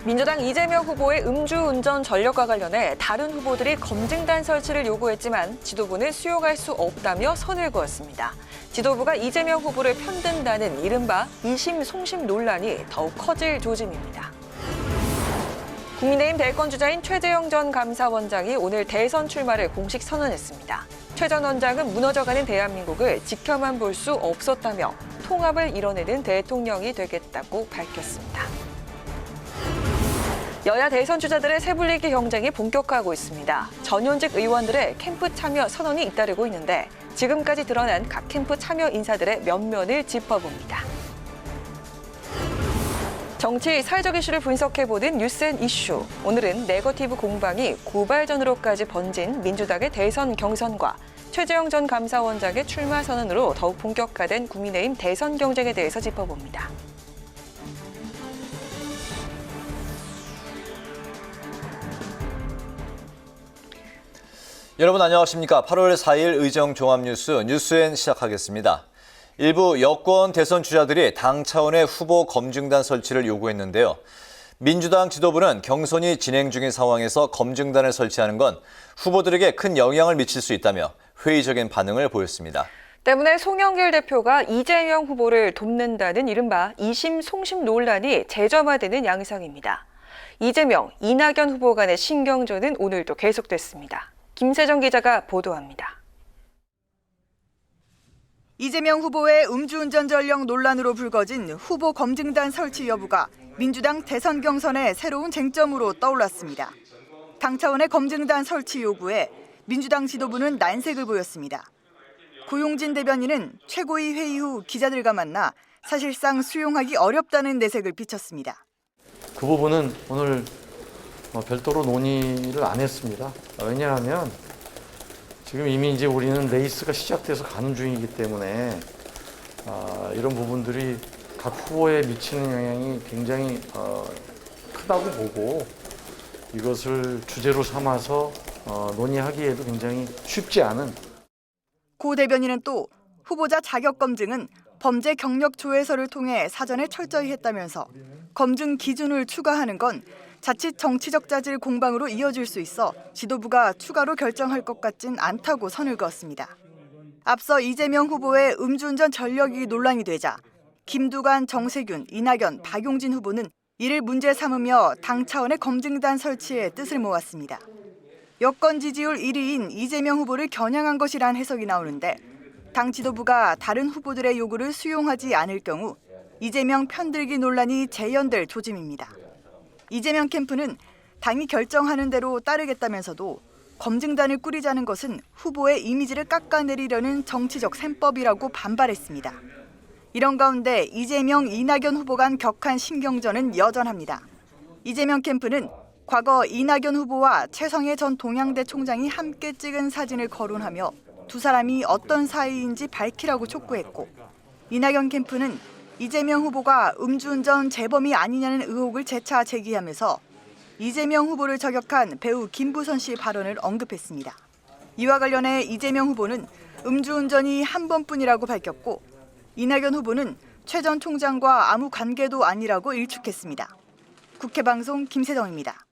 민주당 이재명 후보의 음주운전 전력과 관련해 다른 후보들이 검증단 설치를 요구했지만 지도부는 수용할 수 없다며 선을 그었습니다. 지도부가 이재명 후보를 편든다는 이른바 이심 송심 논란이 더욱 커질 조짐입니다. 국민의힘 대권주자인 최재형 전 감사원장이 오늘 대선 출마를 공식 선언했습니다. 최 전 원장은 무너져가는 대한민국을 지켜만 볼 수 없었다며 통합을 이뤄내는 대통령이 되겠다고 밝혔습니다. 여야 대선 주자들의 세불리기 경쟁이 본격화하고 있습니다. 전현직 의원들의 캠프 참여 선언이 잇따르고 있는데 지금까지 드러난 각 캠프 참여 인사들의 면면을 짚어봅니다. 정치 사회적 이슈를 분석해보는 뉴스앤 이슈. 오늘은 네거티브 공방이 고발전으로까지 번진 민주당의 대선 경선과 최재형 전 감사원장의 출마 선언으로 더욱 본격화된 국민의힘 대선 경쟁에 대해서 짚어봅니다. 여러분 안녕하십니까. 8월 4일 의정 종합뉴스 뉴스엔 시작하겠습니다. 일부 여권 대선 주자들이 당 차원의 후보 검증단 설치를 요구했는데요. 민주당 지도부는 경선이 진행 중인 상황에서 검증단을 설치하는 건 후보들에게 큰 영향을 미칠 수 있다며 회의적인 반응을 보였습니다. 때문에 송영길 대표가 이재명 후보를 돕는다는 이른바 이심 송심 논란이 재점화되는 양상입니다. 이재명, 이낙연 후보 간의 신경전은 오늘도 계속됐습니다. 김세정 기자가 보도합니다. 이재명 후보의 음주운전 전력 논란으로 불거진 후보 검증단 설치 여부가 민주당 대선 경선의 새로운 쟁점으로 떠올랐습니다. 당 차원의 검증단 설치 요구에 민주당 지도부는 난색을 보였습니다. 고용진 대변인은 최고위 회의 후 기자들과 만나 사실상 수용하기 어렵다는 내색을 비쳤습니다. 그 부분은 오늘 별도로 논의를 안 했습니다. 왜냐하면 지금 이미 이제 우리는 레이스가 시작돼서 가는 중이기 때문에 이런 부분들이 각 후보에 미치는 영향이 굉장히 크다고 보고 이것을 주제로 삼아서 논의하기에도 굉장히 쉽지 않은. 고 대변인은 또 후보자 자격 검증은 범죄 경력 조회서를 통해 사전에 철저히 했다면서 검증 기준을 추가하는 건 자칫 정치적 자질 공방으로 이어질 수 있어 지도부가 추가로 결정할 것 같진 않다고 선을 그었습니다. 앞서 이재명 후보의 음주운전 전력이 논란이 되자 김두관, 정세균, 이낙연, 박용진 후보는 이를 문제 삼으며 당 차원의 검증단 설치에 뜻을 모았습니다. 여권 지지율 1위인 이재명 후보를 겨냥한 것이란 해석이 나오는데 당 지도부가 다른 후보들의 요구를 수용하지 않을 경우 이재명 편들기 논란이 재연될 조짐입니다. 이재명 캠프는 당이 결정하는 대로 따르겠다면서도 검증단을 꾸리자는 것은 후보의 이미지를 깎아내리려는 정치적 셈법이라고 반발했습니다. 이런 가운데 이재명, 이낙연 후보 간 격한 신경전은 여전합니다. 이재명 캠프는 과거 이낙연 후보와 최성해 전 동양대 총장이 함께 찍은 사진을 거론하며 두 사람이 어떤 사이인지 밝히라고 촉구했고, 이낙연 캠프는 이재명 후보가 음주운전 재범이 아니냐는 의혹을 재차 제기하면서 이재명 후보를 저격한 배우 김부선 씨 발언을 언급했습니다. 이와 관련해 이재명 후보는 음주운전이 한 번뿐이라고 밝혔고 이낙연 후보는 최 전 총장과 아무 관계도 아니라고 일축했습니다. 국회방송 김세정입니다.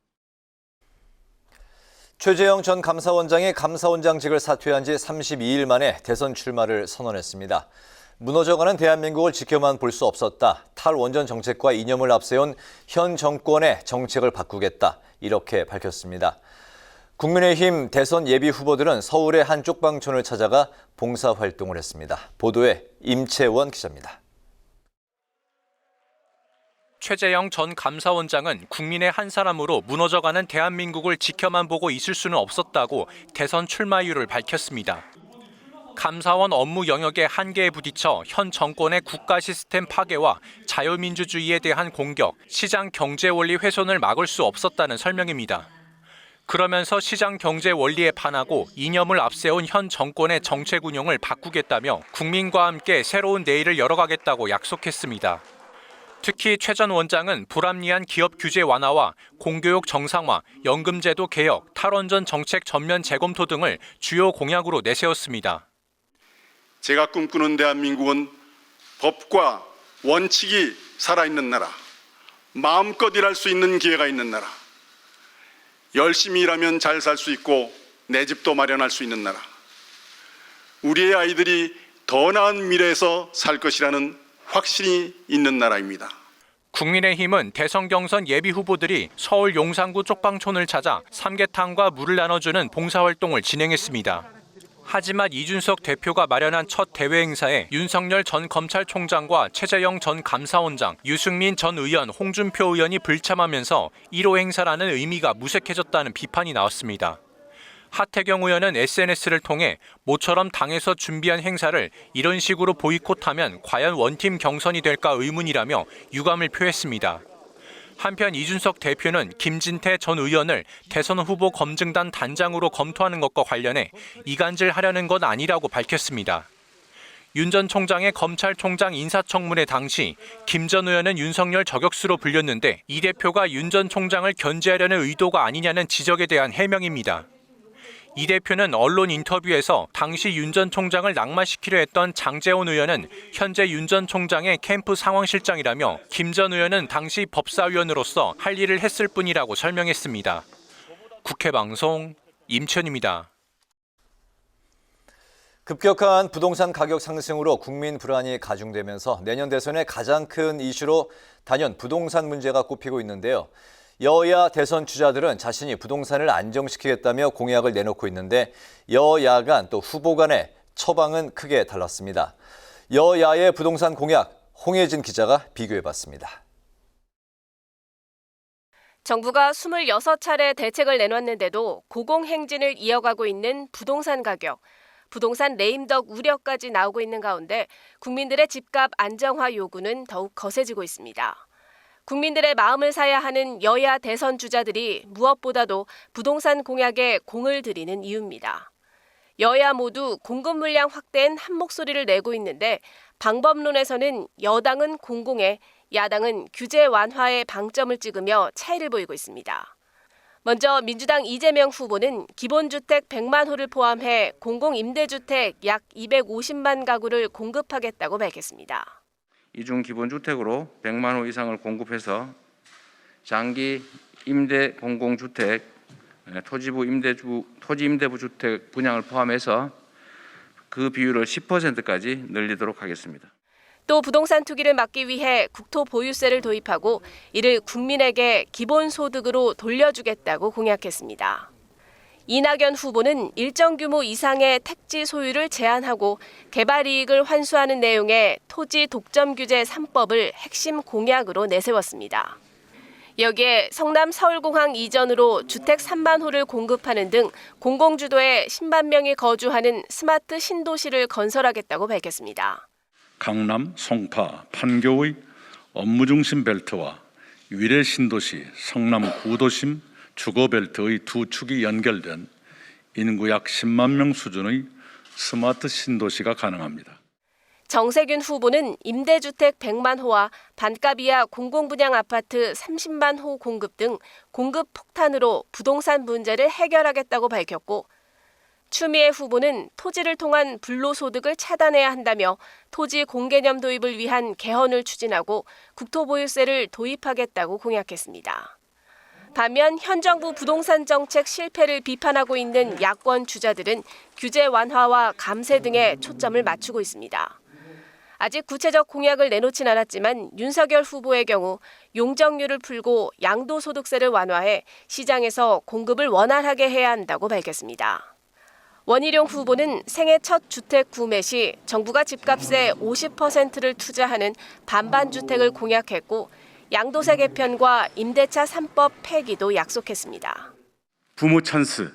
최재형 전 감사원장이 감사원장직을 사퇴한 지 32일 만에 대선 출마를 선언했습니다. 무너져가는 대한민국을 지켜만 볼 수 없었다. 탈원전 정책과 이념을 앞세운 현 정권의 정책을 바꾸겠다. 이렇게 밝혔습니다. 국민의힘 대선 예비 후보들은 서울의 한 쪽방촌을 찾아가 봉사활동을 했습니다. 보도에 임채원 기자입니다. 최재형 전 감사원장은 국민의 한 사람으로 무너져가는 대한민국을 지켜만 보고 있을 수는 없었다고 대선 출마 이유를 밝혔습니다. 감사원 업무 영역의 한계에 부딪혀 현 정권의 국가 시스템 파괴와 자유민주주의에 대한 공격, 시장 경제 원리 훼손을 막을 수 없었다는 설명입니다. 그러면서 시장 경제 원리에 반하고 이념을 앞세운 현 정권의 정책 운영을 바꾸겠다며 국민과 함께 새로운 내일을 열어가겠다고 약속했습니다. 특히 최 전 원장은 불합리한 기업 규제 완화와 공교육 정상화, 연금제도 개혁, 탈원전 정책 전면 재검토 등을 주요 공약으로 내세웠습니다. 제가 꿈꾸는 대한민국은 법과 원칙이 살아있는 나라, 마음껏 일할 수 있는 기회가 있는 나라, 열심히 일하면 잘 살 수 있고 내 집도 마련할 수 있는 나라, 우리의 아이들이 더 나은 미래에서 살 것이라는 확신이 있는 나라입니다. 국민의힘은 대선 경선 예비 후보들이 서울 용산구 쪽방촌을 찾아 삼계탕과 물을 나눠주는 봉사활동을 진행했습니다. 하지만 이준석 대표가 마련한 첫 대회 행사에 윤석열 전 검찰총장과 최재형 전 감사원장, 유승민 전 의원, 홍준표 의원이 불참하면서 1호 행사라는 의미가 무색해졌다는 비판이 나왔습니다. 하태경 의원은 SNS를 통해 모처럼 당에서 준비한 행사를 이런 식으로 보이콧하면 과연 원팀 경선이 될까 의문이라며 유감을 표했습니다. 한편 이준석 대표는 김진태 전 의원을 대선 후보 검증단 단장으로 검토하는 것과 관련해 이간질하려는 건 아니라고 밝혔습니다. 윤 전 총장의 검찰총장 인사청문회 당시 김 전 의원은 윤석열 저격수로 불렸는데 이 대표가 윤 전 총장을 견제하려는 의도가 아니냐는 지적에 대한 해명입니다. 이 대표는 언론 인터뷰에서 당시 윤 전 총장을 낙마시키려 했던 장제원 의원은 현재 윤 전 총장의 캠프 상황실장이라며 김 전 의원은 당시 법사위원으로서 할 일을 했을 뿐이라고 설명했습니다. 국회방송 임천입니다. 급격한 부동산 가격 상승으로 국민 불안이 가중되면서 내년 대선의 가장 큰 이슈로 단연 부동산 문제가 꼽히고 있는데요. 여야 대선 주자들은 자신이 부동산을 안정시키겠다며 공약을 내놓고 있는데 여야 간 또 후보 간의 처방은 크게 달랐습니다. 여야의 부동산 공약, 홍혜진 기자가 비교해봤습니다. 정부가 26차례 대책을 내놨는데도 고공행진을 이어가고 있는 부동산 가격, 부동산 레임덕 우려까지 나오고 있는 가운데 국민들의 집값 안정화 요구는 더욱 거세지고 있습니다. 국민들의 마음을 사야 하는 여야 대선 주자들이 무엇보다도 부동산 공약에 공을 들이는 이유입니다. 여야 모두 공급 물량 확대엔 한 목소리를 내고 있는데 방법론에서는 여당은 공공에, 야당은 규제 완화에 방점을 찍으며 차이를 보이고 있습니다. 먼저 민주당 이재명 후보는 기본주택 100만 호를 포함해 공공임대주택 약 250만 가구를 공급하겠다고 밝혔습니다. 이중 기본주택으로 100만 호 이상을 공급해서 장기 임대 공공주택, 토지 임대부 주택 분양을 포함해서 그 비율을 10%까지 늘리도록 하겠습니다. 또 부동산 투기를 막기 위해 국토보유세를 도입하고 이를 국민에게 기본소득으로 돌려주겠다고 공약했습니다. 이낙연 후보는 일정 규모 이상의 택지 소유를 제한하고 개발 이익을 환수하는 내용의 토지 독점 규제 3법을 핵심 공약으로 내세웠습니다. 여기에 성남 서울공항 이전으로 주택 3만 호를 공급하는 등 공공주도에 10만 명이 거주하는 스마트 신도시를 건설하겠다고 밝혔습니다. 강남, 송파, 판교의 업무중심 벨트와 위례 신도시, 성남 구도심, 주거벨트의 두 축이 연결된 인구 약 10만 명 수준의 스마트 신도시가 가능합니다. 정세균 후보는 임대주택 100만 호와 반값 이하 공공분양 아파트 30만 호 공급 등 공급 폭탄으로 부동산 문제를 해결하겠다고 밝혔고 추미애 후보는 토지를 통한 불로소득을 차단해야 한다며 토지 공개념 도입을 위한 개헌을 추진하고 국토보유세를 도입하겠다고 공약했습니다. 반면 현 정부 부동산 정책 실패를 비판하고 있는 야권 주자들은 규제 완화와 감세 등에 초점을 맞추고 있습니다. 아직 구체적 공약을 내놓진 않았지만 윤석열 후보의 경우 용적률을 풀고 양도소득세를 완화해 시장에서 공급을 원활하게 해야 한다고 밝혔습니다. 원희룡 후보는 생애 첫 주택 구매 시 정부가 집값의 50%를 투자하는 반반주택을 공약했고 양도세 개편과 임대차 3법 폐기도 약속했습니다. 부모 찬스,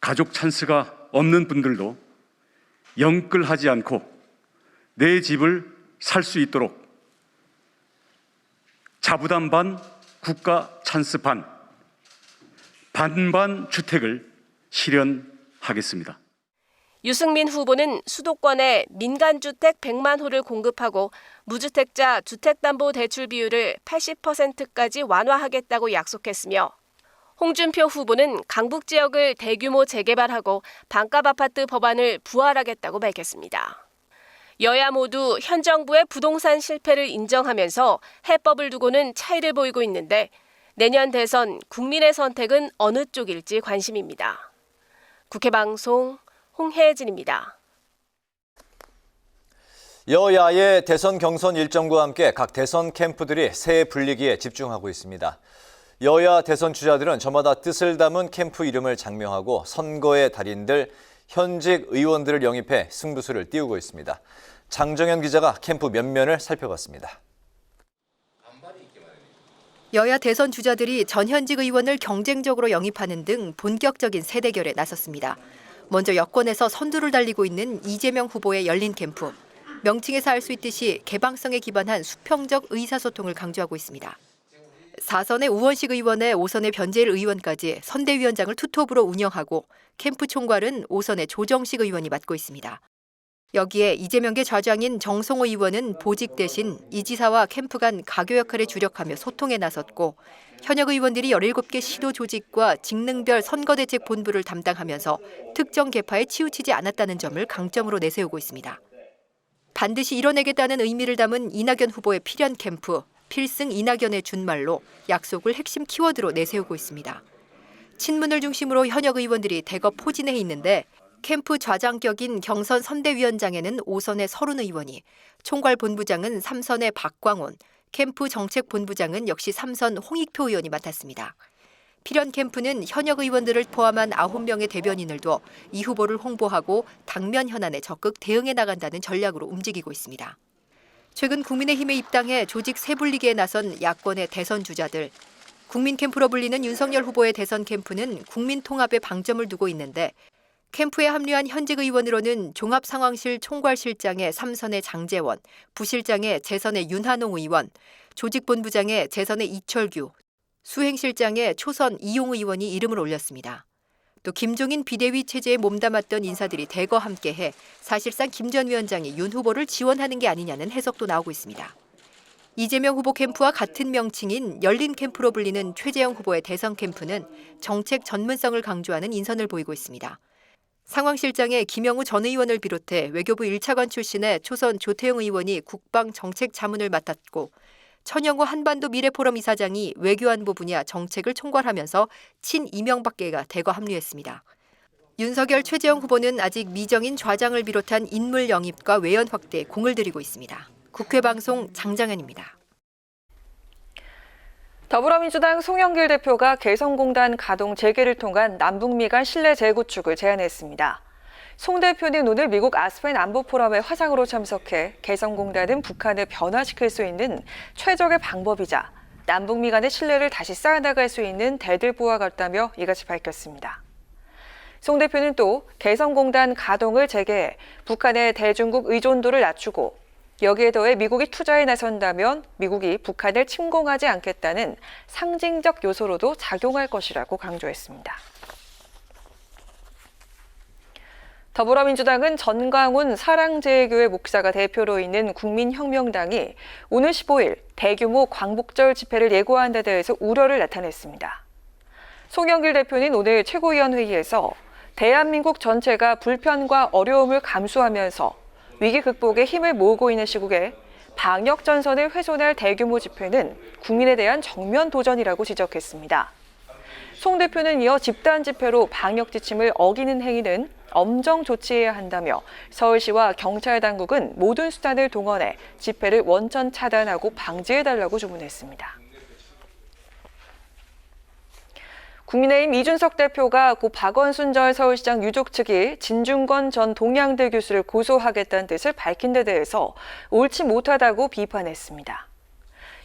가족 찬스가 없는 분들도 영끌하지 않고 내 집을 살 수 있도록 자부담 반, 국가 찬스 반, 반반 주택을 실현하겠습니다. 유승민 후보는 수도권에 민간주택 100만 호를 공급하고 무주택자 주택담보대출 비율을 80%까지 완화하겠다고 약속했으며 홍준표 후보는 강북 지역을 대규모 재개발하고 반값 아파트 법안을 부활하겠다고 밝혔습니다. 여야 모두 현 정부의 부동산 실패를 인정하면서 해법을 두고는 차이를 보이고 있는데 내년 대선 국민의 선택은 어느 쪽일지 관심입니다. 국회 방송 홍혜진입니다. 여야의 대선 경선 일정과 함께 각 대선 캠프들이 새 분리기에 집중하고 있습니다. 여야 대선 주자들은 저마다 뜻을 담은 캠프 이름을 장명하고 선거의 달인들, 현직 의원들을 영입해 승부수를 띄우고 있습니다. 장정현 기자가 캠프 면면을 살펴봤습니다. 여야 대선 주자들이 전현직 의원을 경쟁적으로 영입하는 등 본격적인 세대결에 나섰습니다. 먼저 여권에서 선두를 달리고 있는 이재명 후보의 열린 캠프. 명칭에서 알 수 있듯이 개방성에 기반한 수평적 의사소통을 강조하고 있습니다. 4선의 우원식 의원에 5선의 변재일 의원까지 선대위원장을 투톱으로 운영하고 캠프 총괄은 5선의 조정식 의원이 맡고 있습니다. 여기에 이재명계 좌장인 정성호 의원은 보직 대신 이 지사와 캠프 간 가교 역할에 주력하며 소통에 나섰고 현역 의원들이 17개 시도 조직과 직능별 선거대책본부를 담당하면서 특정 계파에 치우치지 않았다는 점을 강점으로 내세우고 있습니다. 반드시 이뤄내겠다는 의미를 담은 이낙연 후보의 필연 캠프, 필승 이낙연의 준말로 약속을 핵심 키워드로 내세우고 있습니다. 친문을 중심으로 현역 의원들이 대거 포진해 있는데 캠프 좌장격인 경선 선대위원장에는 5선의 서른 의원이, 총괄 본부장은 3선의 박광온, 캠프 정책본부장은 역시 3선 홍익표 의원이 맡았습니다. 필연 캠프는 현역 의원들을 포함한 9명의 대변인을 둬 이 후보를 홍보하고 당면 현안에 적극 대응해 나간다는 전략으로 움직이고 있습니다. 최근 국민의힘에 입당해 조직 세분리기에 나선 야권의 대선 주자들. 국민 캠프로 불리는 윤석열 후보의 대선 캠프는 국민 통합에 방점을 두고 있는데 캠프에 합류한 현직 의원으로는 종합상황실 총괄실장의 3선의 장재원, 부실장의 재선의 윤한홍 의원, 조직본부장의 재선의 이철규, 수행실장의 초선 이용 의원이 이름을 올렸습니다. 또 김종인 비대위 체제에 몸담았던 인사들이 대거 함께해 사실상 김 전 위원장이 윤 후보를 지원하는 게 아니냐는 해석도 나오고 있습니다. 이재명 후보 캠프와 같은 명칭인 열린 캠프로 불리는 최재형 후보의 대선 캠프는 정책 전문성을 강조하는 인선을 보이고 있습니다. 상황실장의 김영우 전 의원을 비롯해 외교부 1차관 출신의 초선 조태영 의원이 국방정책자문을 맡았고 천영호 한반도 미래포럼 이사장이 외교안보 분야 정책을 총괄하면서 친 이명박계가 대거 합류했습니다. 윤석열 최재형 후보는 아직 미정인 좌장을 비롯한 인물 영입과 외연 확대에 공을 들이고 있습니다. 국회 방송 장정현입니다. 더불어민주당 송영길 대표가 개성공단 가동 재개를 통한 남북미 간 신뢰 재구축을 제안했습니다. 송 대표는 오늘 미국 아스펜 안보포럼에 화상으로 참석해 개성공단은 북한을 변화시킬 수 있는 최적의 방법이자 남북미 간의 신뢰를 다시 쌓아나갈 수 있는 대들보와 같다며 이같이 밝혔습니다. 송 대표는 또 개성공단 가동을 재개해 북한의 대중국 의존도를 낮추고 여기에 더해 미국이 투자에 나선다면 미국이 북한을 침공하지 않겠다는 상징적 요소로도 작용할 것이라고 강조했습니다. 더불어민주당은 전광훈 사랑제일교회 목사가 대표로 있는 국민혁명당이 오늘 15일 대규모 광복절 집회를 예고한 데 대해서 우려를 나타냈습니다. 송영길 대표는 오늘 최고위원회의에서 대한민국 전체가 불편과 어려움을 감수하면서 위기 극복에 힘을 모으고 있는 시국에 방역 전선을 훼손할 대규모 집회는 국민에 대한 정면 도전이라고 지적했습니다. 송 대표는 이어 집단 집회로 방역 지침을 어기는 행위는 엄정 조치해야 한다며 서울시와 경찰 당국은 모든 수단을 동원해 집회를 원천 차단하고 방지해달라고 주문했습니다. 국민의힘 이준석 대표가 고 박원순 전 서울시장 유족 측이 진중권 전 동양대 교수를 고소하겠다는 뜻을 밝힌 데 대해서 옳지 못하다고 비판했습니다.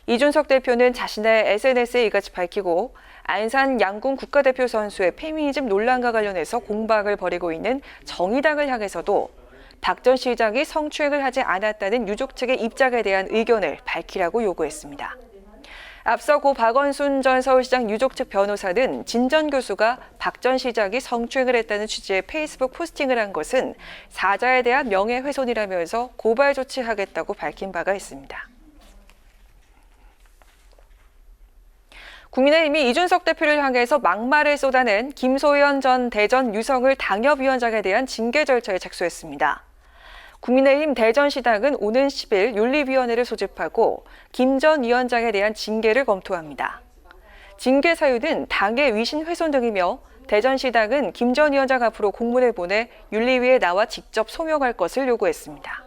이준석 대표는 자신의 SNS에 이같이 밝히고 안산 양궁 국가대표 선수의 페미니즘 논란과 관련해서 공방을 벌이고 있는 정의당을 향해서도 박 전 시장이 성추행을 하지 않았다는 유족 측의 입장에 대한 의견을 밝히라고 요구했습니다. 앞서 고 박원순 전 서울시장 유족 측 변호사는 진 전 교수가 박 전 시장이 성추행을 했다는 취지의 페이스북 포스팅을 한 것은 사자에 대한 명예훼손이라면서 고발 조치하겠다고 밝힌 바가 있습니다. 국민의힘이 이준석 대표를 향해서 막말을 쏟아낸 김소연 전 대전 유성을 당협위원장에 대한 징계 절차에 착수했습니다. 국민의힘 대전시당은 오는 10일 윤리위원회를 소집하고 김 전 위원장에 대한 징계를 검토합니다. 징계 사유는 당의 위신 훼손 등이며 대전시당은 김 전 위원장 앞으로 공문을 보내 윤리위에 나와 직접 소명할 것을 요구했습니다.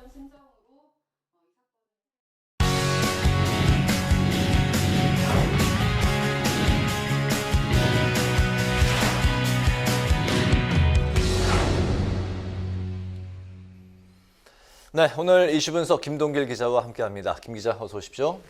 네, 오늘 이슈 분석 김동길 기자와 함께합니다. 김 기자, 어서 오십시오.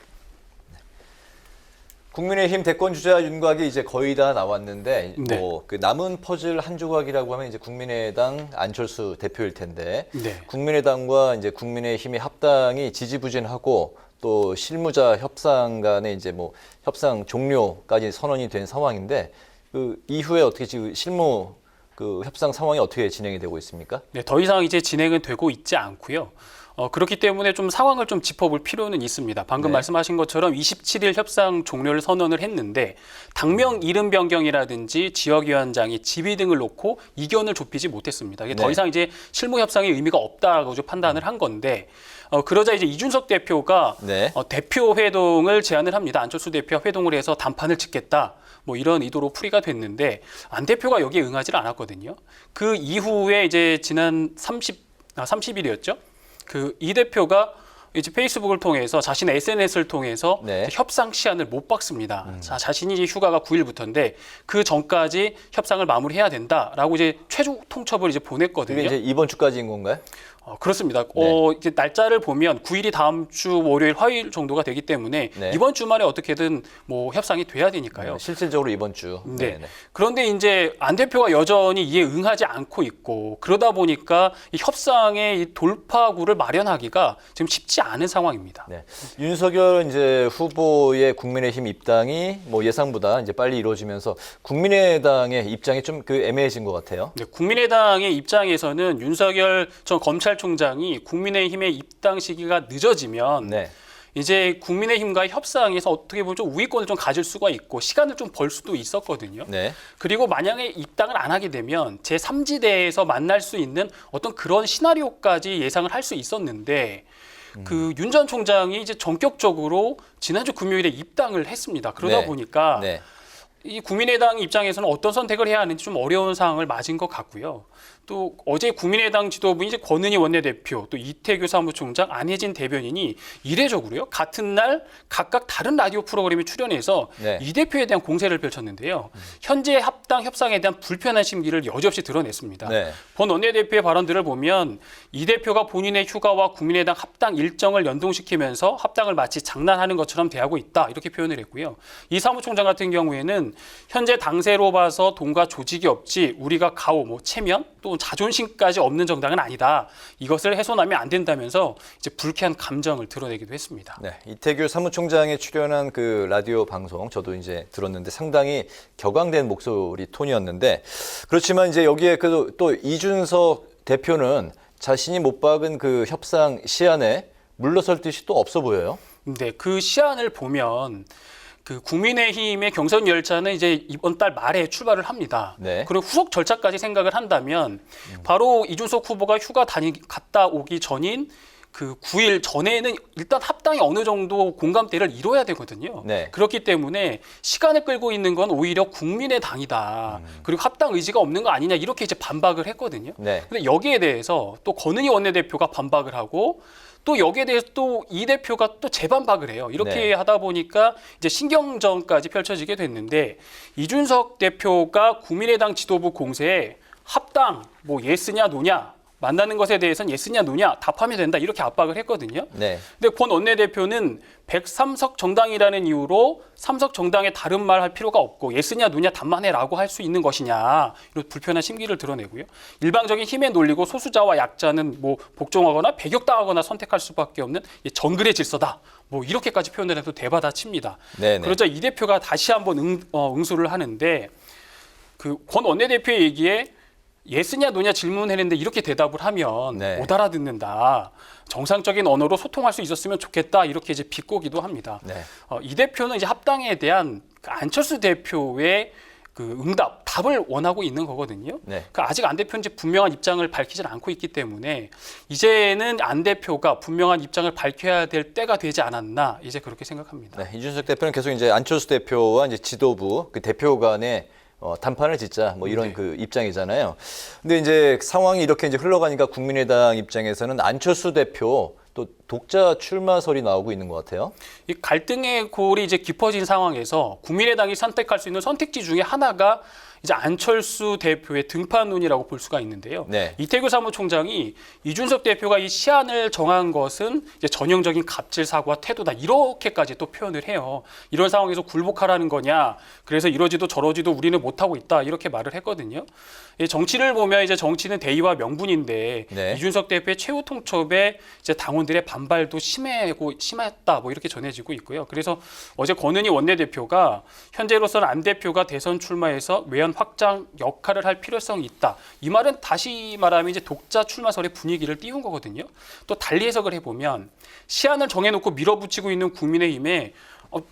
국민의힘 대권 주자 윤곽이 이제 거의 다 나왔는데, 네. 그 남은 퍼즐 한 조각이라고 하면 이제 국민의당 안철수 대표일 텐데, 네. 국민의당과 이제 국민의힘의 합당이 지지부진하고 또 실무자 협상 간에 이제 뭐 협상 종료까지 선언이 된 상황인데, 그 이후에 어떻게 지금 실무 그 협상 상황이 어떻게 진행이 되고 있습니까? 네, 더 이상 이제 진행은 되고 있지 않고요. 그렇기 때문에 좀 상황을 좀 짚어볼 필요는 있습니다. 방금 네. 말씀하신 것처럼 27일 협상 종료를 선언을 했는데 당명 이름 변경이라든지 지역위원장이 지위 등을 놓고 이견을 좁히지 못했습니다. 이게 더 네. 이상 이제 실무 협상의 의미가 없다라고 판단을 한 건데 그러자 이제 이준석 대표가 네. 대표 회동을 제안을 합니다. 안철수 대표와 회동을 해서 단판을 짓겠다. 뭐 이런 의도로 풀이가 됐는데 안 대표가 여기에 응하지를 않았거든요. 그 이후에 이제 지난 30일이었죠. 그 이 대표가 이제 페이스북을 통해서 자신의 SNS를 통해서 네. 협상 시한을 못 박습니다. 자신이 이제 휴가가 9일부터인데 그 전까지 협상을 마무리해야 된다라고 이제 최종 통첩을 이제 보냈거든요. 그게 이제 이번 주까지인 건가요? 그렇습니다. 네. 이제 날짜를 보면 9일이 다음 주 월요일, 화요일 정도가 되기 때문에 네. 이번 주말에 어떻게든 뭐 협상이 돼야 되니까요. 실질적으로 이번 주. 네. 네네. 그런데 이제 안 대표가 여전히 이에 응하지 않고 있고 그러다 보니까 이 협상의 이 돌파구를 마련하기가 지금 쉽지 않은 상황입니다. 네. 윤석열 이제 후보의 국민의힘 입당이 뭐 예상보다 이제 빨리 이루어지면서 국민의당의 입장이 좀 그 애매해진 것 같아요. 네, 국민의당의 입장에서는 윤석열 전 검찰총장이 국민의힘의 입당 시기가 늦어지면 네. 이제 국민의힘과의 협상에서 어떻게 보면 좀 우위권을 좀 가질 수가 있고 시간을 좀 벌 수도 있었거든요. 네. 그리고 만약에 입당을 안 하게 되면 제3지대에서 만날 수 있는 어떤 그런 시나리오까지 예상을 할 수 있었는데 그 윤 전 총장이 이제 전격적으로 지난주 금요일에 입당을 했습니다. 그러다 네. 보니까 네. 이 국민의당 입장에서는 어떤 선택을 해야 하는지 좀 어려운 상황을 맞은 것 같고요. 또 어제 국민의당 지도부 이제 권은희 원내대표, 또 이태규 사무총장, 안혜진 대변인이 이례적으로요 같은 날 각각 다른 라디오 프로그램에 출연해서 네. 이 대표에 대한 공세를 펼쳤는데요. 현재 합당 협상에 대한 불편한 심기를 여지없이 드러냈습니다. 네. 권 원내대표의 발언들을 보면 이 대표가 본인의 휴가와 국민의당 합당 일정을 연동시키면서 합당을 마치 장난하는 것처럼 대하고 있다 이렇게 표현을 했고요. 이 사무총장 같은 경우에는 현재 당세로 봐서 돈과 조직이 없지 우리가 가오, 뭐 체면 또 자존심까지 없는 정당은 아니다. 이것을 훼손하면 안 된다면서 이제 불쾌한 감정을 드러내기도 했습니다. 네, 이태규 사무총장이 출연한 그 라디오 방송 저도 이제 들었는데 상당히 격앙된 목소리 톤이었는데 그렇지만 이제 여기에 그 또 이준석 대표는 자신이 못 박은 그 협상 시한에 물러설 뜻이 또 없어 보여요. 네, 그 시한을 보면 그 국민의힘의 경선 열차는 이제 이번 달 말에 출발을 합니다. 네. 그리고 후속 절차까지 생각을 한다면 바로 이준석 후보가 휴가 갔다 오기 전인 그 9일 전에는 일단 합당이 어느 정도 공감대를 이뤄야 되거든요. 네. 그렇기 때문에 시간을 끌고 있는 건 오히려 국민의당이다. 그리고 합당 의지가 없는 거 아니냐 이렇게 이제 반박을 했거든요. 네. 근데 여기에 대해서 또 권은희 원내대표가 반박을 하고 또 여기에 대해서 또 이 대표가 또 재반박을 해요. 이렇게 네. 하다 보니까 이제 신경전까지 펼쳐지게 됐는데 이준석 대표가 국민의당 지도부 공세에 합당 뭐 예스냐 노냐 만나는 것에 대해서는 예스냐 노냐 답하면 된다 이렇게 압박을 했거든요. 네. 근데 권 원내대표는 103석 정당이라는 이유로 3석 정당에 다른 말 할 필요가 없고 예스냐 노냐 답만해라고 할 수 있는 것이냐 이런 불편한 심기를 드러내고요. 일방적인 힘에 놀리고 소수자와 약자는 뭐 복종하거나 배격당하거나 선택할 수밖에 없는 정글의 질서다. 뭐 이렇게까지 표현을 해도 대받아칩니다. 네네. 그러자 이 대표가 다시 한번 응수를 하는데 그 권 원내대표의 얘기에 예스냐 노냐 질문했는데 이렇게 대답을 하면 네. 못 알아듣는다. 정상적인 언어로 소통할 수 있었으면 좋겠다. 이렇게 이제 비꼬기도 합니다. 네. 이 대표는 이제 합당에 대한 안철수 대표의 답을 원하고 있는 거거든요. 네. 그러니까 아직 안 대표는 이제 분명한 입장을 밝히질 않고 있기 때문에 이제는 안 대표가 분명한 입장을 밝혀야 될 때가 되지 않았나 이제 그렇게 생각합니다. 네, 이준석 대표는 계속 이제 안철수 대표와 이제 지도부 그 대표 간에 단판을 짓자 뭐 이런 네. 그 입장이잖아요. 근데 이제 상황이 이렇게 이제 흘러가니까 국민의당 입장에서는 안철수 대표 또 독자 출마설이 나오고 있는 것 같아요. 이 갈등의 골이 이제 깊어진 상황에서 국민의당이 선택할 수 있는 선택지 중에 하나가 이제 안철수 대표의 등판론이라고 볼 수가 있는데요. 네. 이태규 사무총장이 이준석 대표가 이 시안을 정한 것은 이제 전형적인 갑질 사고와 태도다 이렇게까지 또 표현을 해요. 이런 상황에서 굴복하라는 거냐? 그래서 이러지도 저러지도 우리는 못하고 있다 이렇게 말을 했거든요. 정치를 보면 이제 정치는 대의와 명분인데 네. 이준석 대표의 최후 통첩에 이제 당원들의 반발도 심했다 뭐 이렇게 전해지고 있고요. 그래서 어제 권은희 원내대표가 현재로서는 안 대표가 대선 출마해서 외연 확장 역할을 할 필요성이 있다. 이 말은 다시 말하면 이제 독자 출마설의 분위기를 띄운 거거든요. 또 달리 해석을 해보면 시안을 정해놓고 밀어붙이고 있는 국민의힘에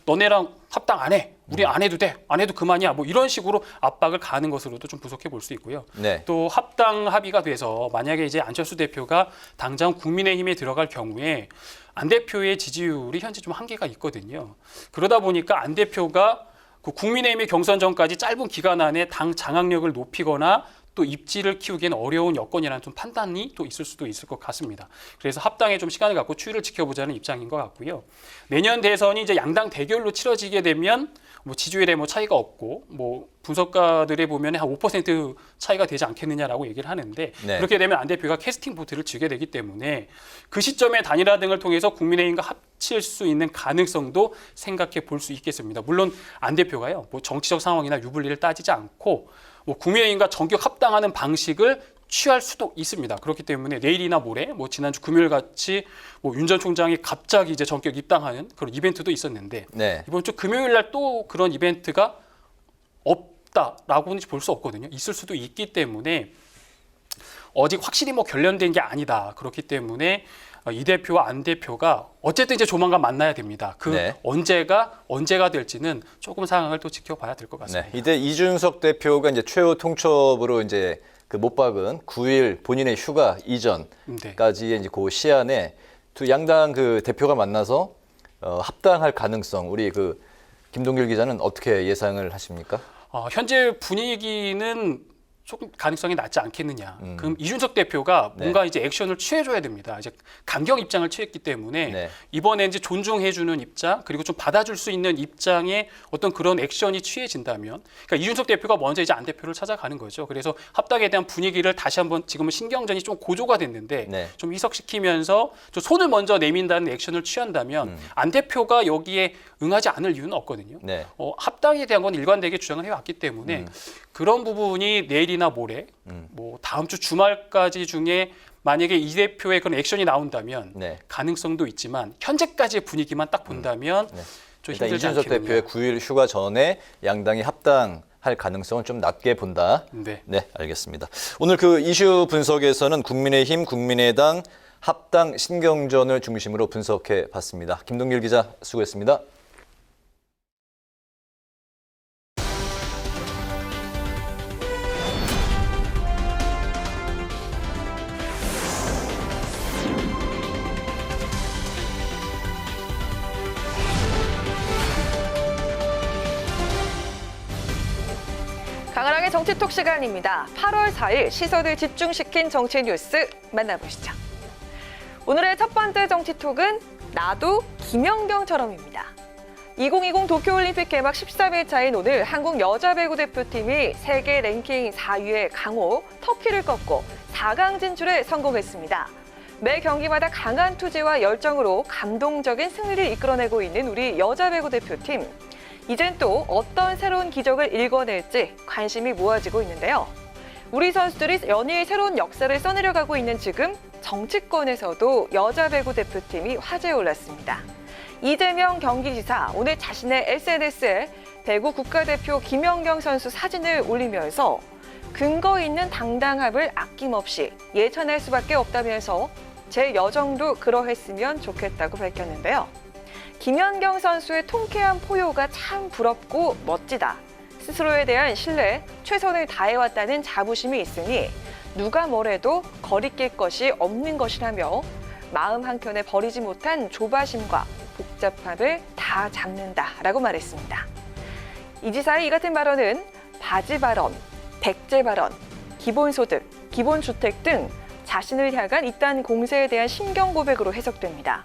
너네랑 합당 안 해. 우리 안 해도 돼. 안 해도 그만이야. 뭐 이런 식으로 압박을 가하는 것으로도 좀 분석해 볼 수 있고요. 네. 또 합당 합의가 돼서 만약에 이제 안철수 대표가 당장 국민의힘에 들어갈 경우에 안 대표의 지지율이 현재 좀 한계가 있거든요. 그러다 보니까 안 대표가 그 국민의힘의 경선 전까지 짧은 기간 안에 당 장악력을 높이거나 또 입지를 키우기에는 어려운 여건이라는 좀 판단이 또 있을 수도 있을 것 같습니다. 그래서 합당에 좀 시간을 갖고 추이를 지켜보자는 입장인 것 같고요. 내년 대선이 이제 양당 대결로 치러지게 되면 뭐 지지율에 뭐 차이가 없고 뭐 분석가들에 보면 한 5% 차이가 되지 않겠느냐라고 얘기를 하는데 네. 그렇게 되면 안 대표가 캐스팅 보트를 쥐게 되기 때문에 그 시점에 단일화 등을 통해서 국민의힘과 합칠 수 있는 가능성도 생각해 볼 수 있겠습니다. 물론 안 대표가요, 뭐 정치적 상황이나 유불리를 따지지 않고 뭐 국민의힘과 전격 합당하는 방식을 취할 수도 있습니다. 그렇기 때문에 내일이나 모레, 뭐 지난주 금요일 같이 뭐 윤 전 총장이 갑자기 이제 전격 입당하는 그런 이벤트도 있었는데 네. 이번 주 금요일 날 또 그런 이벤트가 없다라고는 볼 수 없거든요. 있을 수도 있기 때문에 아직 확실히 뭐 결론된 게 아니다. 그렇기 때문에 이 대표와 안 대표가 어쨌든 이제 조만간 만나야 됩니다. 그 네. 언제가 될지는 조금 상황을 또 지켜봐야 될 것 같습니다. 네. 이때 이준석 대표가 이제 최후 통첩으로 이제 그 못 박은 9일 본인의 휴가 이전까지의 이제 그 시안에 두 양당 그 대표가 만나서 합당할 가능성 우리 그 김동길 기자는 어떻게 예상을 하십니까? 현재 분위기는 조금 가능성이 낮지 않겠느냐. 그럼 이준석 대표가 뭔가 이제 액션을 취해줘야 됩니다. 이제 강경 입장을 취했기 때문에 네. 이번에 이제 존중해주는 입장 그리고 좀 받아줄 수 있는 입장에 어떤 그런 액션이 취해진다면, 그러니까 이준석 대표가 먼저 이제 안 대표를 찾아가는 거죠. 그래서 합당에 대한 분위기를 다시 한번 지금은 신경전이 좀 고조가 됐는데 네. 좀 희석시키면서 좀 손을 먼저 내민다는 액션을 취한다면 안 대표가 여기에 응하지 않을 이유는 없거든요. 네. 합당에 대한 건 일관되게 주장을 해왔기 때문에 그런 부분이 내일이나 모레 뭐 다음 주 주말까지 중에 만약에 이 대표의 그런 액션이 나온다면 네. 가능성도 있지만 현재까지의 분위기만 딱 본다면 네. 좀 일단 힘들지 이준석 않겠느냐. 대표의 9일 휴가 전에 양당이 합당할 가능성은 좀 낮게 본다. 네. 네, 알겠습니다. 오늘 그 이슈 분석에서는 국민의힘, 국민의당 합당 신경전을 중심으로 분석해 봤습니다. 김동길 기자 수고했습니다. 강한항의 정치톡 시간입니다. 8월 4일 시선을 집중시킨 정치 뉴스 만나보시죠. 오늘의 첫 번째 정치톡은 나도 김연경처럼입니다. 2020 도쿄올림픽 개막 13일차인 오늘 한국 여자 배구 대표팀이 세계 랭킹 4위의 강호 터키를 꺾고 4강 진출에 성공했습니다. 매 경기마다 강한 투지와 열정으로 감동적인 승리를 이끌어내고 있는 우리 여자 배구 대표팀. 이젠 또 어떤 새로운 기적을 일궈낼지 관심이 모아지고 있는데요. 우리 선수들이 연일 새로운 역사를 써내려가고 있는 지금 정치권에서도 여자 배구 대표팀이 화제에 올랐습니다. 이재명 경기지사 오늘 자신의 SNS에 배구 국가대표 김연경 선수 사진을 올리면서 근거 있는 당당함을 아낌없이 예찬할 수밖에 없다면서 제 여정도 그러했으면 좋겠다고 밝혔는데요. 김연경 선수의 통쾌한 포효가 참 부럽고 멋지다. 스스로에 대한 신뢰, 최선을 다해왔다는 자부심이 있으니 누가 뭐래도 거리낄 것이 없는 것이라며 마음 한켠에 버리지 못한 조바심과 복잡함을 다 잡는다라고 말했습니다. 이 지사의 이 같은 발언은 바지 발언, 백제 발언, 기본소득, 기본주택 등 자신을 향한 이딴 공세에 대한 심경 고백으로 해석됩니다.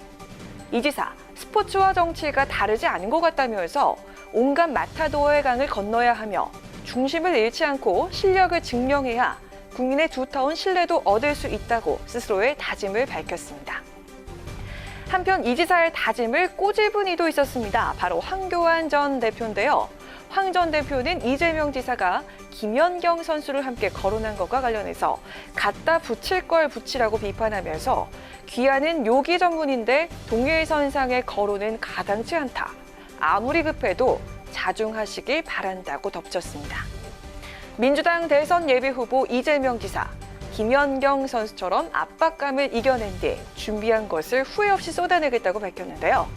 이 지사, 스포츠와 정치가 다르지 않은 것 같다면서 온갖 마타도어의 강을 건너야 하며 중심을 잃지 않고 실력을 증명해야 국민의 두터운 신뢰도 얻을 수 있다고 스스로의 다짐을 밝혔습니다. 한편 이 지사의 다짐을 꼬집은 이도 있었습니다. 바로 황교안 전 대표인데요. 황 전 대표는 이재명 지사가 김연경 선수를 함께 거론한 것과 관련해서 갖다 붙일 걸 붙이라고 비판하면서 귀하는 요기 전문인데 동일선상의 거론은 가당치 않다. 아무리 급해도 자중하시길 바란다고 덧붙였습니다. 민주당 대선 예비후보 이재명 지사, 김연경 선수처럼 압박감을 이겨낸 뒤 준비한 것을 후회 없이 쏟아내겠다고 밝혔는데요.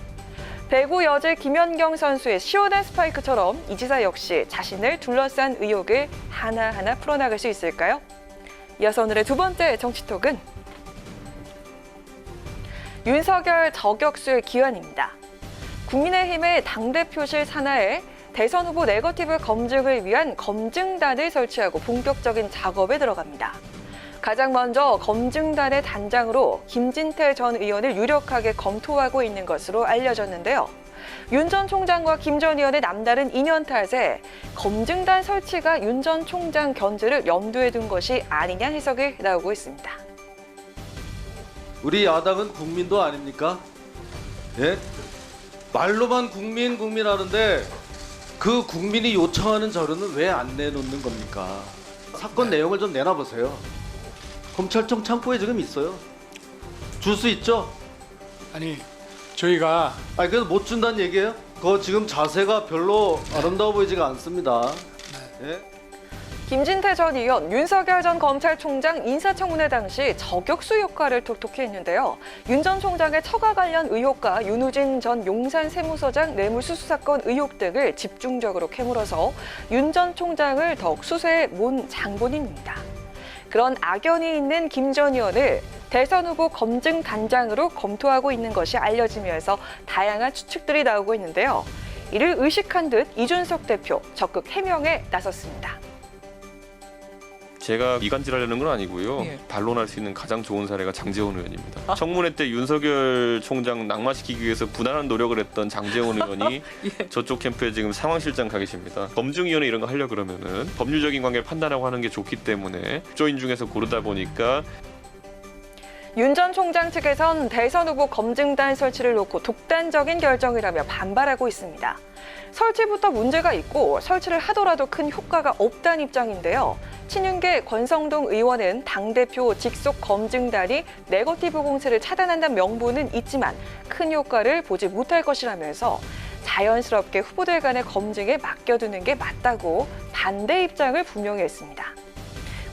배구 여제 김연경 선수의 시원한 스파이크처럼 이 지사 역시 자신을 둘러싼 의혹을 하나하나 풀어나갈 수 있을까요? 이어서 오늘의 두 번째 정치톡은 윤석열 저격수의 기환입니다. 국민의힘의 당대표실 산하에 대선 후보 네거티브 검증을 위한 검증단을 설치하고 본격적인 작업에 들어갑니다. 가장 먼저 검증단의 단장으로 김진태 전 의원을 유력하게 검토하고 있는 것으로 알려졌는데요. 윤 전 총장과 김 전 의원의 남다른 인연 탓에 검증단 설치가 윤 전 총장 견제를 염두에 둔 것이 아니냐 해석이 나오고 있습니다. 우리 야당은 국민도 아닙니까? 예? 말로만 국민 하는데 그 국민이 요청하는 자료는 왜 안 내놓는 겁니까? 사건 내용을 좀 내놔보세요. 검찰청 창고에 지금 있어요. 줄 수 있죠? 아니 저희가 그래서 못 준다는 얘기예요? 그거 지금 자세가 별로 아름다워 보이지가 않습니다. 예? 김진태 전 의원, 윤석열 전 검찰총장 인사청문회 당시 저격수 역할을 톡톡히 했는데요. 윤 전 총장의 처가 관련 의혹과 윤우진 전 용산 세무서장 뇌물수수 사건 의혹 등을 집중적으로 캐물어서 윤 전 총장을 더욱 수세에 몬 장본인입니다. 그런 악연이 있는 김 전 의원을 대선 후보 검증 단장으로 검토하고 있는 것이 알려지면서 다양한 추측들이 나오고 있는데요. 이를 의식한 듯 이준석 대표 적극 해명에 나섰습니다. 제가 이간질하려는 건 아니고요. 반론할 수 있는 가장 좋은 사례가 장제원 의원입니다. 청문회 때 윤석열 총장 낙마시키기 위해서 부단한 노력을 했던 장제원 의원이 저쪽 캠프에 지금 상황실장 가 계십니다. 검증위원회 이런 거 하려고 그러면은 법률적인 관계를 판단하고 하는 게 좋기 때문에 조인 중에서 고르다 보니까 윤 전 총장 측에선 대선 후보 검증단 설치를 놓고 독단적인 결정이라며 반발하고 있습니다. 설치부터 문제가 있고 설치를 하더라도 큰 효과가 없다는 입장인데요. 친윤계 권성동 의원은 당대표 직속 검증단이 네거티브 공세를 차단한다는 명분은 있지만 큰 효과를 보지 못할 것이라면서 자연스럽게 후보들 간의 검증에 맡겨두는 게 맞다고 반대 입장을 분명히 했습니다.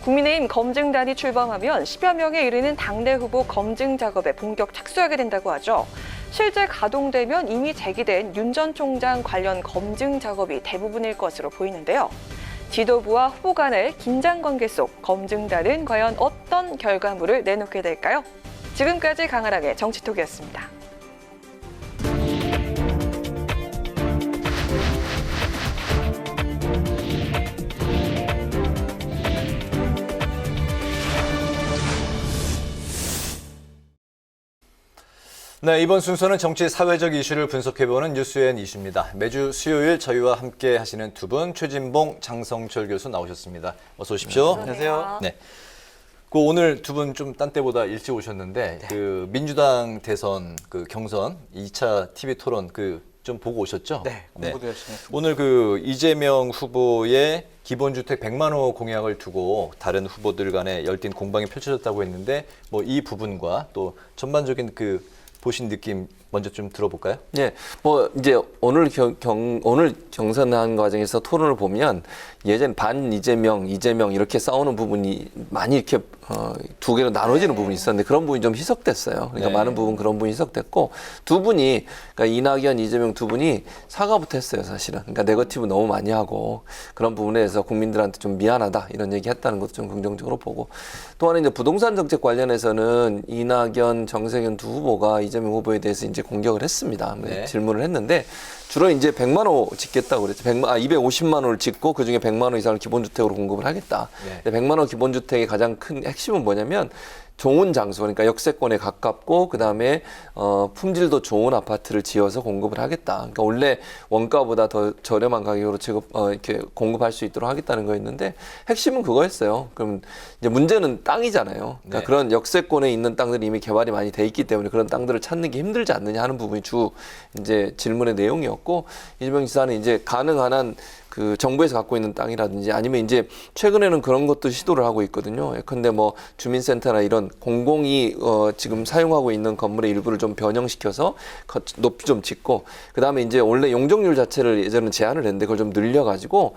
국민의힘 검증단이 출범하면 10여 명에 이르는 당대 후보 검증 작업에 본격 착수하게 된다고 하죠. 실제 가동되면 이미 제기된 윤 전 총장 관련 검증 작업이 대부분일 것으로 보이는데요. 지도부와 후보 간의 긴장 관계 속 검증단은 과연 어떤 결과물을 내놓게 될까요? 지금까지 강하랑의 정치톡이었습니다. 네, 이번 순서는 정치 사회적 이슈를 분석해보는 뉴스엔 이슈입니다. 매주 수요일 저희와 함께 하시는 두 분, 최진봉, 장성철 교수 나오셨습니다. 어서 오십시오. 안녕하세요. 네. 오늘 두 분 좀 딴 때보다 일찍 오셨는데 그 민주당 대선 그 경선 2차 TV 토론 좀 보고 오셨죠? 네, 공부도 열심히 했습니다. 오늘 이재명 후보의 기본주택 100만 호 공약을 두고 다른 후보들 간에 열띤 공방이 펼쳐졌다고 했는데 이 부분과 또 전반적인 보신 느낌 먼저 좀 들어볼까요? 예, 뭐 이제 오늘 오늘 경선한 과정에서 토론을 보면 예전 반 이재명 이렇게 싸우는 부분이 많이 이렇게 두 개로 나눠지는 부분이 있었는데 그런 부분이 좀 희석됐어요. 그러니까 네. 많은 부분 그런 부분이 희석됐고 두 분이 그러니까 이낙연, 이재명 두 분이 사과부터 했어요, 사실은. 그러니까 네거티브 너무 많이 하고 그런 부분에 대해서 국민들한테 좀 미안하다 이런 얘기 했다는 것도 좀 긍정적으로 보고 또 하나 이제 부동산 정책 관련해서는 이낙연, 정세균 두 후보가 이재명 후보에 대해서 이제 공격을 했습니다. 네. 질문을 했는데 주로 이제 100만 호 짓겠다고 그랬죠. 250만 호를 짓고 그중에 100만 호 이상을 기본주택으로 공급을 하겠다. 네. 100만 호 기본주택의 가장 큰 핵심은 뭐냐면 좋은 장소, 그러니까 역세권에 가깝고 그다음에 품질도 좋은 아파트를 지어서 공급을 하겠다. 그러니까 원래 원가보다 더 저렴한 가격으로 이렇게 공급할 수 있도록 하겠다는 거였는데 핵심은 그거였어요. 그럼 이제 문제는 땅이잖아요. 그러니까 네. 그런 역세권에 있는 땅들이 이미 개발이 많이 돼 있기 때문에 그런 땅들을 찾는 게 힘들지 않느냐 하는 부분이 주 이제 질문의 내용이었고 이재명 지사는 이제 가능한 한 그 정부에서 갖고 있는 땅이라든지 아니면 이제 최근에는 그런 것도 시도를 하고 있거든요. 예컨대 뭐 주민센터나 이런 공공이 지금 사용하고 있는 건물의 일부를 좀 변형시켜서 높이 좀 짓고 그다음에 이제 원래 용적률 자체를 예전에 제한을 했는데 그걸 좀 늘려가지고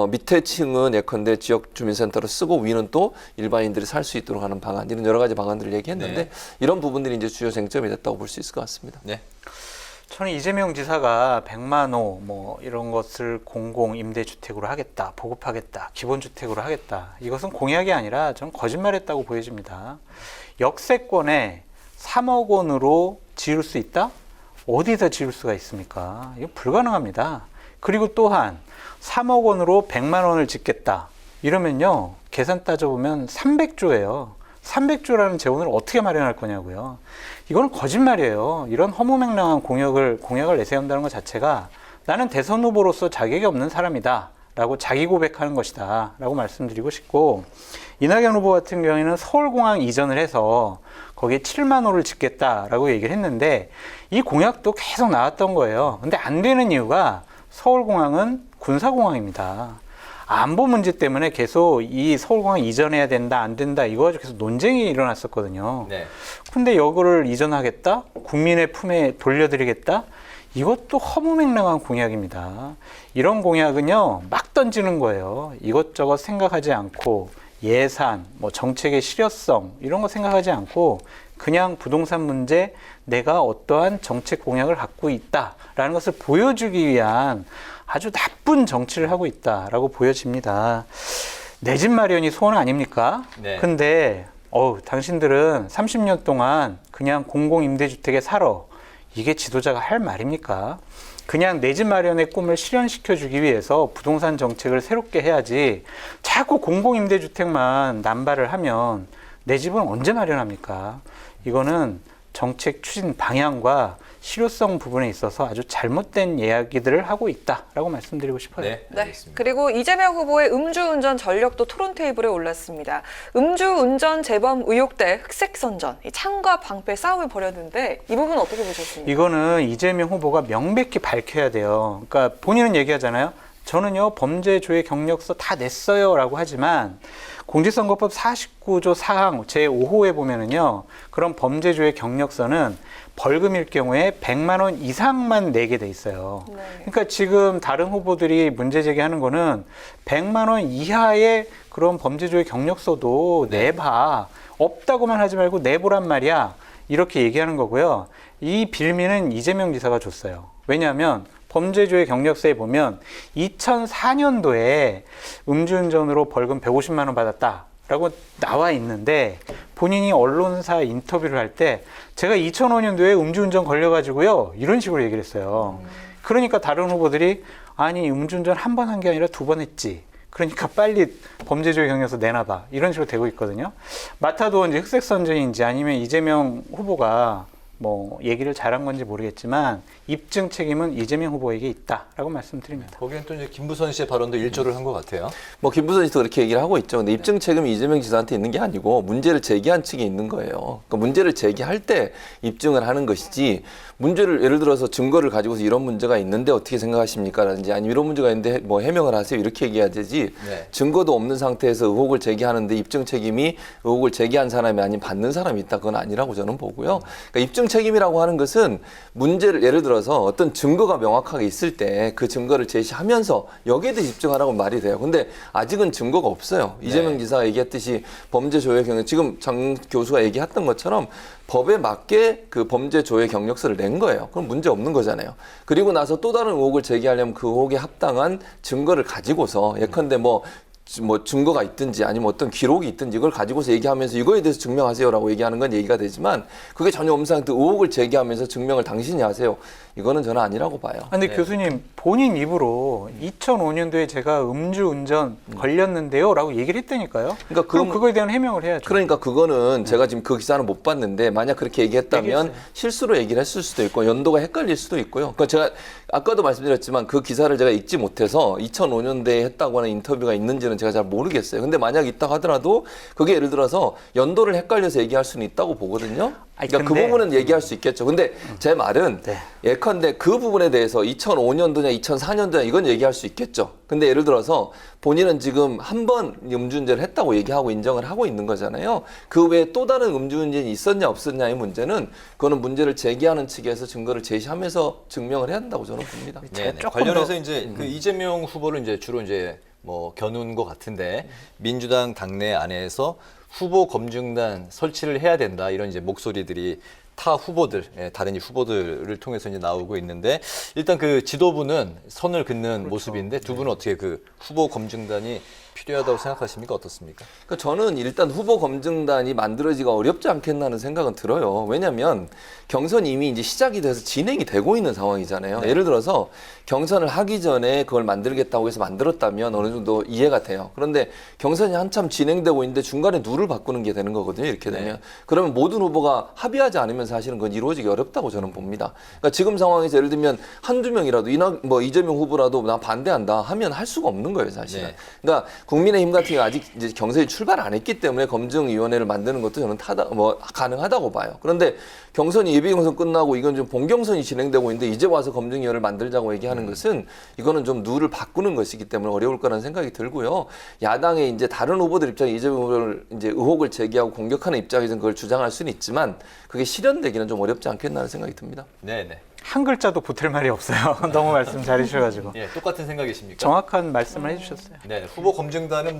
밑에 층은 예컨대 지역 주민센터로 쓰고 위는 또 일반인들이 살 수 있도록 하는 방안 이런 여러 가지 방안들을 얘기했는데 네. 이런 부분들이 이제 주요 쟁점이 됐다고 볼 수 있을 것 같습니다. 네. 저는 이재명 지사가 100만 호 뭐 이런 것을 공공 임대주택으로 하겠다, 보급하겠다, 기본주택으로 하겠다. 이것은 공약이 아니라 저는 거짓말했다고 보여집니다. 역세권에 3억 원으로 지을 수 있다? 어디다 지을 수가 있습니까? 이거 불가능합니다. 그리고 또한 3억 원으로 100만 원을 짓겠다. 이러면요, 계산 따져보면 300조예요. 300조라는 재원을 어떻게 마련할 거냐고요. 이거는 거짓말이에요. 이런 허무맹랑한 공약을 내세운다는 것 자체가 나는 대선 후보로서 자격이 없는 사람이다 라고 자기 고백하는 것이다 라고 말씀드리고 싶고 이낙연 후보 같은 경우에는 서울공항 이전을 해서 거기에 7만 호를 짓겠다라고 얘기를 했는데 이 공약도 계속 나왔던 거예요. 근데 안 되는 이유가 서울공항은 군사공항입니다. 안보 문제 때문에 계속 이 서울공항 이전해야 된다, 안 된다, 이거 가지고 계속 논쟁이 일어났었거든요. 네. 근데 이거를 이전하겠다? 국민의 품에 돌려드리겠다? 이것도 허무맹랑한 공약입니다. 이런 공약은요, 막 던지는 거예요. 이것저것 생각하지 않고 예산, 뭐 정책의 실효성, 이런 거 생각하지 않고 그냥 부동산 문제 내가 어떠한 정책 공약을 갖고 있다라는 것을 보여주기 위한 아주 나쁜 정치를 하고 있다라고 보여집니다. 내 집 마련이 소원 아닙니까? 네. 근데 당신들은 30년 동안 그냥 공공임대주택에 살아. 이게 지도자가 할 말입니까? 그냥 내 집 마련의 꿈을 실현시켜주기 위해서 부동산 정책을 새롭게 해야지 자꾸 공공임대주택만 남발을 하면 내 집은 언제 마련합니까? 이거는 정책 추진 방향과 실효성 부분에 있어서 아주 잘못된 이야기들을 하고 있다라고 말씀드리고 싶어요. 네, 알겠습니다. 그리고 이재명 후보의 음주운전 전력도 토론 테이블에 올랐습니다. 음주운전 재범 의혹 대 흑색선전, 창과 방패 싸움을 벌였는데 이 부분 어떻게 보셨습니까? 이거는 이재명 후보가 명백히 밝혀야 돼요. 그러니까 본인은 얘기하잖아요. 저는요 범죄 조회 경력서 다 냈어요 라고 하지만 공직선거법 49조 4항 제5호에 보면은요 그런 범죄 조회 경력서는 벌금일 경우에 100만 원 이상만 내게 돼 있어요. 네. 그러니까 지금 다른 후보들이 문제 제기하는 거는 100만 원 이하의 그런 범죄 조회 경력서도 내봐. 없다고만 하지 말고 내보란 말이야. 이렇게 얘기하는 거고요. 이 빌미는 이재명 지사가 줬어요. 왜냐하면 범죄조회 경력서에 보면 2004년도에 음주운전으로 벌금 150만 원 받았다라고 나와 있는데 본인이 언론사 인터뷰를 할 때 제가 2005년도에 음주운전 걸려가지고요 이런 식으로 얘기를 했어요. 그러니까 다른 후보들이 아니 음주운전 한 번 한 게 아니라 2번 했지. 그러니까 빨리 범죄조회 경력서 내놔봐. 이런 식으로 되고 있거든요. 맡아도 이제 흑색선전인지 아니면 이재명 후보가 뭐 얘기를 잘한 건지 모르겠지만 입증 책임은 이재명 후보에게 있다라고 말씀드립니다. 거기는 또 이제 김부선 씨의 발언도 일조를 한 것 같아요. 뭐 김부선 씨도 그렇게 얘기를 하고 있죠. 근데 입증 책임이 이재명 지사한테 있는 게 아니고 문제를 제기한 측에 있는 거예요. 그러니까 문제를 제기할 때 입증을 하는 것이지 문제를 예를 들어서 증거를 가지고서 이런 문제가 있는데 어떻게 생각하십니까? 라든지 아니면 이런 문제가 있는데 뭐 해명을 하세요. 이렇게 얘기해야 되지. 네. 증거도 없는 상태에서 의혹을 제기하는데 입증 책임이 의혹을 제기한 사람이 아닌 받는 사람이 있다. 그건 아니라고 저는 보고요. 그러니까 입증 책임이라고 하는 것은 문제를 예를 들어서 어떤 증거가 명확하게 있을 때 그 증거를 제시하면서 여기에 대해 집중하라고 말이 돼요. 근데 아직은 증거가 없어요. 이재명 지사가 얘기했듯이 범죄 조회 경력, 지금 장 교수가 얘기했던 것처럼 법에 맞게 그 범죄 조회 경력서를 낸 거예요. 그럼 문제 없는 거잖아요. 그리고 나서 또 다른 의혹을 제기하려면 그 의혹에 합당한 증거를 가지고서 예컨대 뭐 증거가 있든지 아니면 어떤 기록이 있든지 이걸 가지고서 얘기하면서 이거에 대해서 증명하세요라고 얘기하는 건 얘기가 되지만 그게 전혀 없는 상태로 의혹을 제기하면서 증명을 당신이 하세요. 이거는 저는 아니라고 봐요. 근데 교수님 본인 입으로 2005년도에 제가 음주운전 걸렸는데요 라고 얘기를 했다니까요. 그러니까 그럼 그거에 대한 해명을 해야죠. 그러니까 그거는 제가 지금 그 기사는 못 봤는데 만약 그렇게 얘기했다면 얘기했어요. 실수로 얘기를 했을 수도 있고 연도가 헷갈릴 수도 있고요. 그러니까 제가 아까도 말씀드렸지만 그 기사를 제가 읽지 못해서 2005년대에 했다고 하는 인터뷰가 있는지는 제가 잘 모르겠어요. 근데 만약 있다고 하더라도 그게 예를 들어서 연도를 헷갈려서 얘기할 수는 있다고 보거든요. 그러니까 그 부분은 얘기할 수 있겠죠. 근데 제 말은 예컨대 그 부분에 대해서 2005년도냐 2004년도냐 이건 얘기할 수 있겠죠. 근데 예를 들어서 본인은 지금 한 번 음주운전을 했다고 얘기하고 인정을 하고 있는 거잖아요. 그 외에 또 다른 음주운전이 있었냐 없었냐의 문제는 그거는 문제를 제기하는 측에서 증거를 제시하면서 증명을 해야 한다고 저는 봅니다. 네, 관련해서 이제 그 이재명 후보를 이제 주로 이제 뭐 겨눈 것 같은데 민주당 당내 안에서 후보 검증단 설치를 해야 된다 이런 이제 목소리들이 타 후보들, 다른 후보들을 통해서 이제 나오고 있는데 일단 그 지도부는 선을 긋는 모습인데 두 분은 어떻게 그 후보 검증단이 필요하다고 생각하십니까? 어떻습니까? 그러니까 저는 일단 후보 검증단이 만들어지기가 어렵지 않겠나는 생각은 들어요. 왜냐하면 경선이 이미 이제 시작이 돼서 진행이 되고 있는 상황이잖아요. 예를 들어서 경선을 하기 전에 그걸 만들겠다고 해서 만들었다면 어느 정도 이해가 돼요. 그런데 경선이 한참 진행되고 있는데 중간에 룰을 바꾸는 게 되는 거거든요. 이렇게 되면. 그러면 모든 후보가 합의하지 않으면 사실은 그건 이루어지기 어렵다고 저는 봅니다. 그러니까 지금 상황에서 예를 들면 한두 명이라도 이재명 후보라도 나 반대한다 하면 할 수가 없는 거예요. 사실은. 그러니까 국민의힘 같은 경우 아직 이제 경선이 출발 안 했기 때문에 검증위원회를 만드는 것도 저는 가능하다고 봐요. 그런데 경선이 예비경선 끝나고 이건 좀 본경선이 진행되고 있는데 이제 와서 검증위원회를 만들자고 얘기하는 것은 이거는 좀 룰을 바꾸는 것이기 때문에 어려울 거라는 생각이 들고요. 야당의 이제 다른 후보들 입장에 이재명 후보를 이제 의혹을 제기하고 공격하는 입장에서는 그걸 주장할 수는 있지만 그게 실현되기는 좀 어렵지 않겠나는 생각이 듭니다. 네네. 한 글자도 보탤 말이 없어요. 너무 말씀 잘해주셔가지고. 예, 똑같은 생각이십니까? 정확한 말씀을 해주셨어요. 네, 후보 검증단은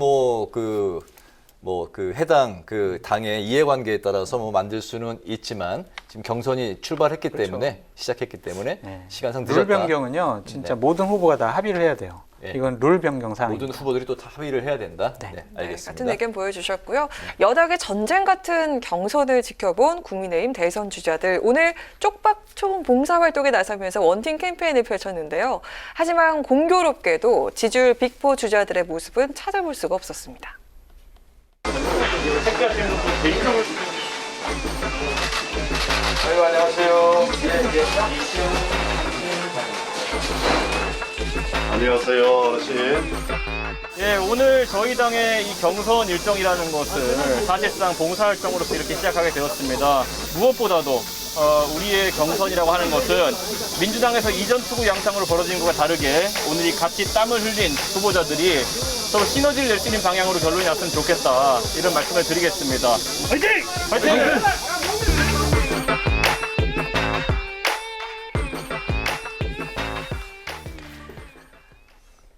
그 해당 그 당의 이해관계에 따라서 뭐 만들 수는 있지만 지금 경선이 출발했기 때문에 시작했기 때문에 시간상 늦었다. 룰 변경은요, 진짜 모든 후보가 다 합의를 해야 돼요. 이건 룰 변경 사항입니다. 모든 후보들이 또 합의를 해야 된다. 네, 알겠습니다. 같은 의견 보여주셨고요. 여당의 전쟁 같은 경선을 지켜본 국민의힘 대선 주자들 오늘 쪽박총 봉사활동에 나서면서 원팀 캠페인을 펼쳤는데요. 하지만 공교롭게도 지지율 빅4 주자들의 모습은 찾아볼 수가 없었습니다. 아이고, 안녕하세요. 안녕하세요, 어르신. 예, 오늘 저희 당의 이 경선 일정이라는 것을 사실상 봉사활동으로서 이렇게 시작하게 되었습니다. 무엇보다도 우리의 경선이라고 하는 것은 민주당에서 이전 투구 양상으로 벌어진 것과 다르게 오늘 이 같이 땀을 흘린 후보자들이 서로 시너지를 낼 수 있는 방향으로 결론이 났으면 좋겠다 이런 말씀을 드리겠습니다. 화이팅! 화이팅!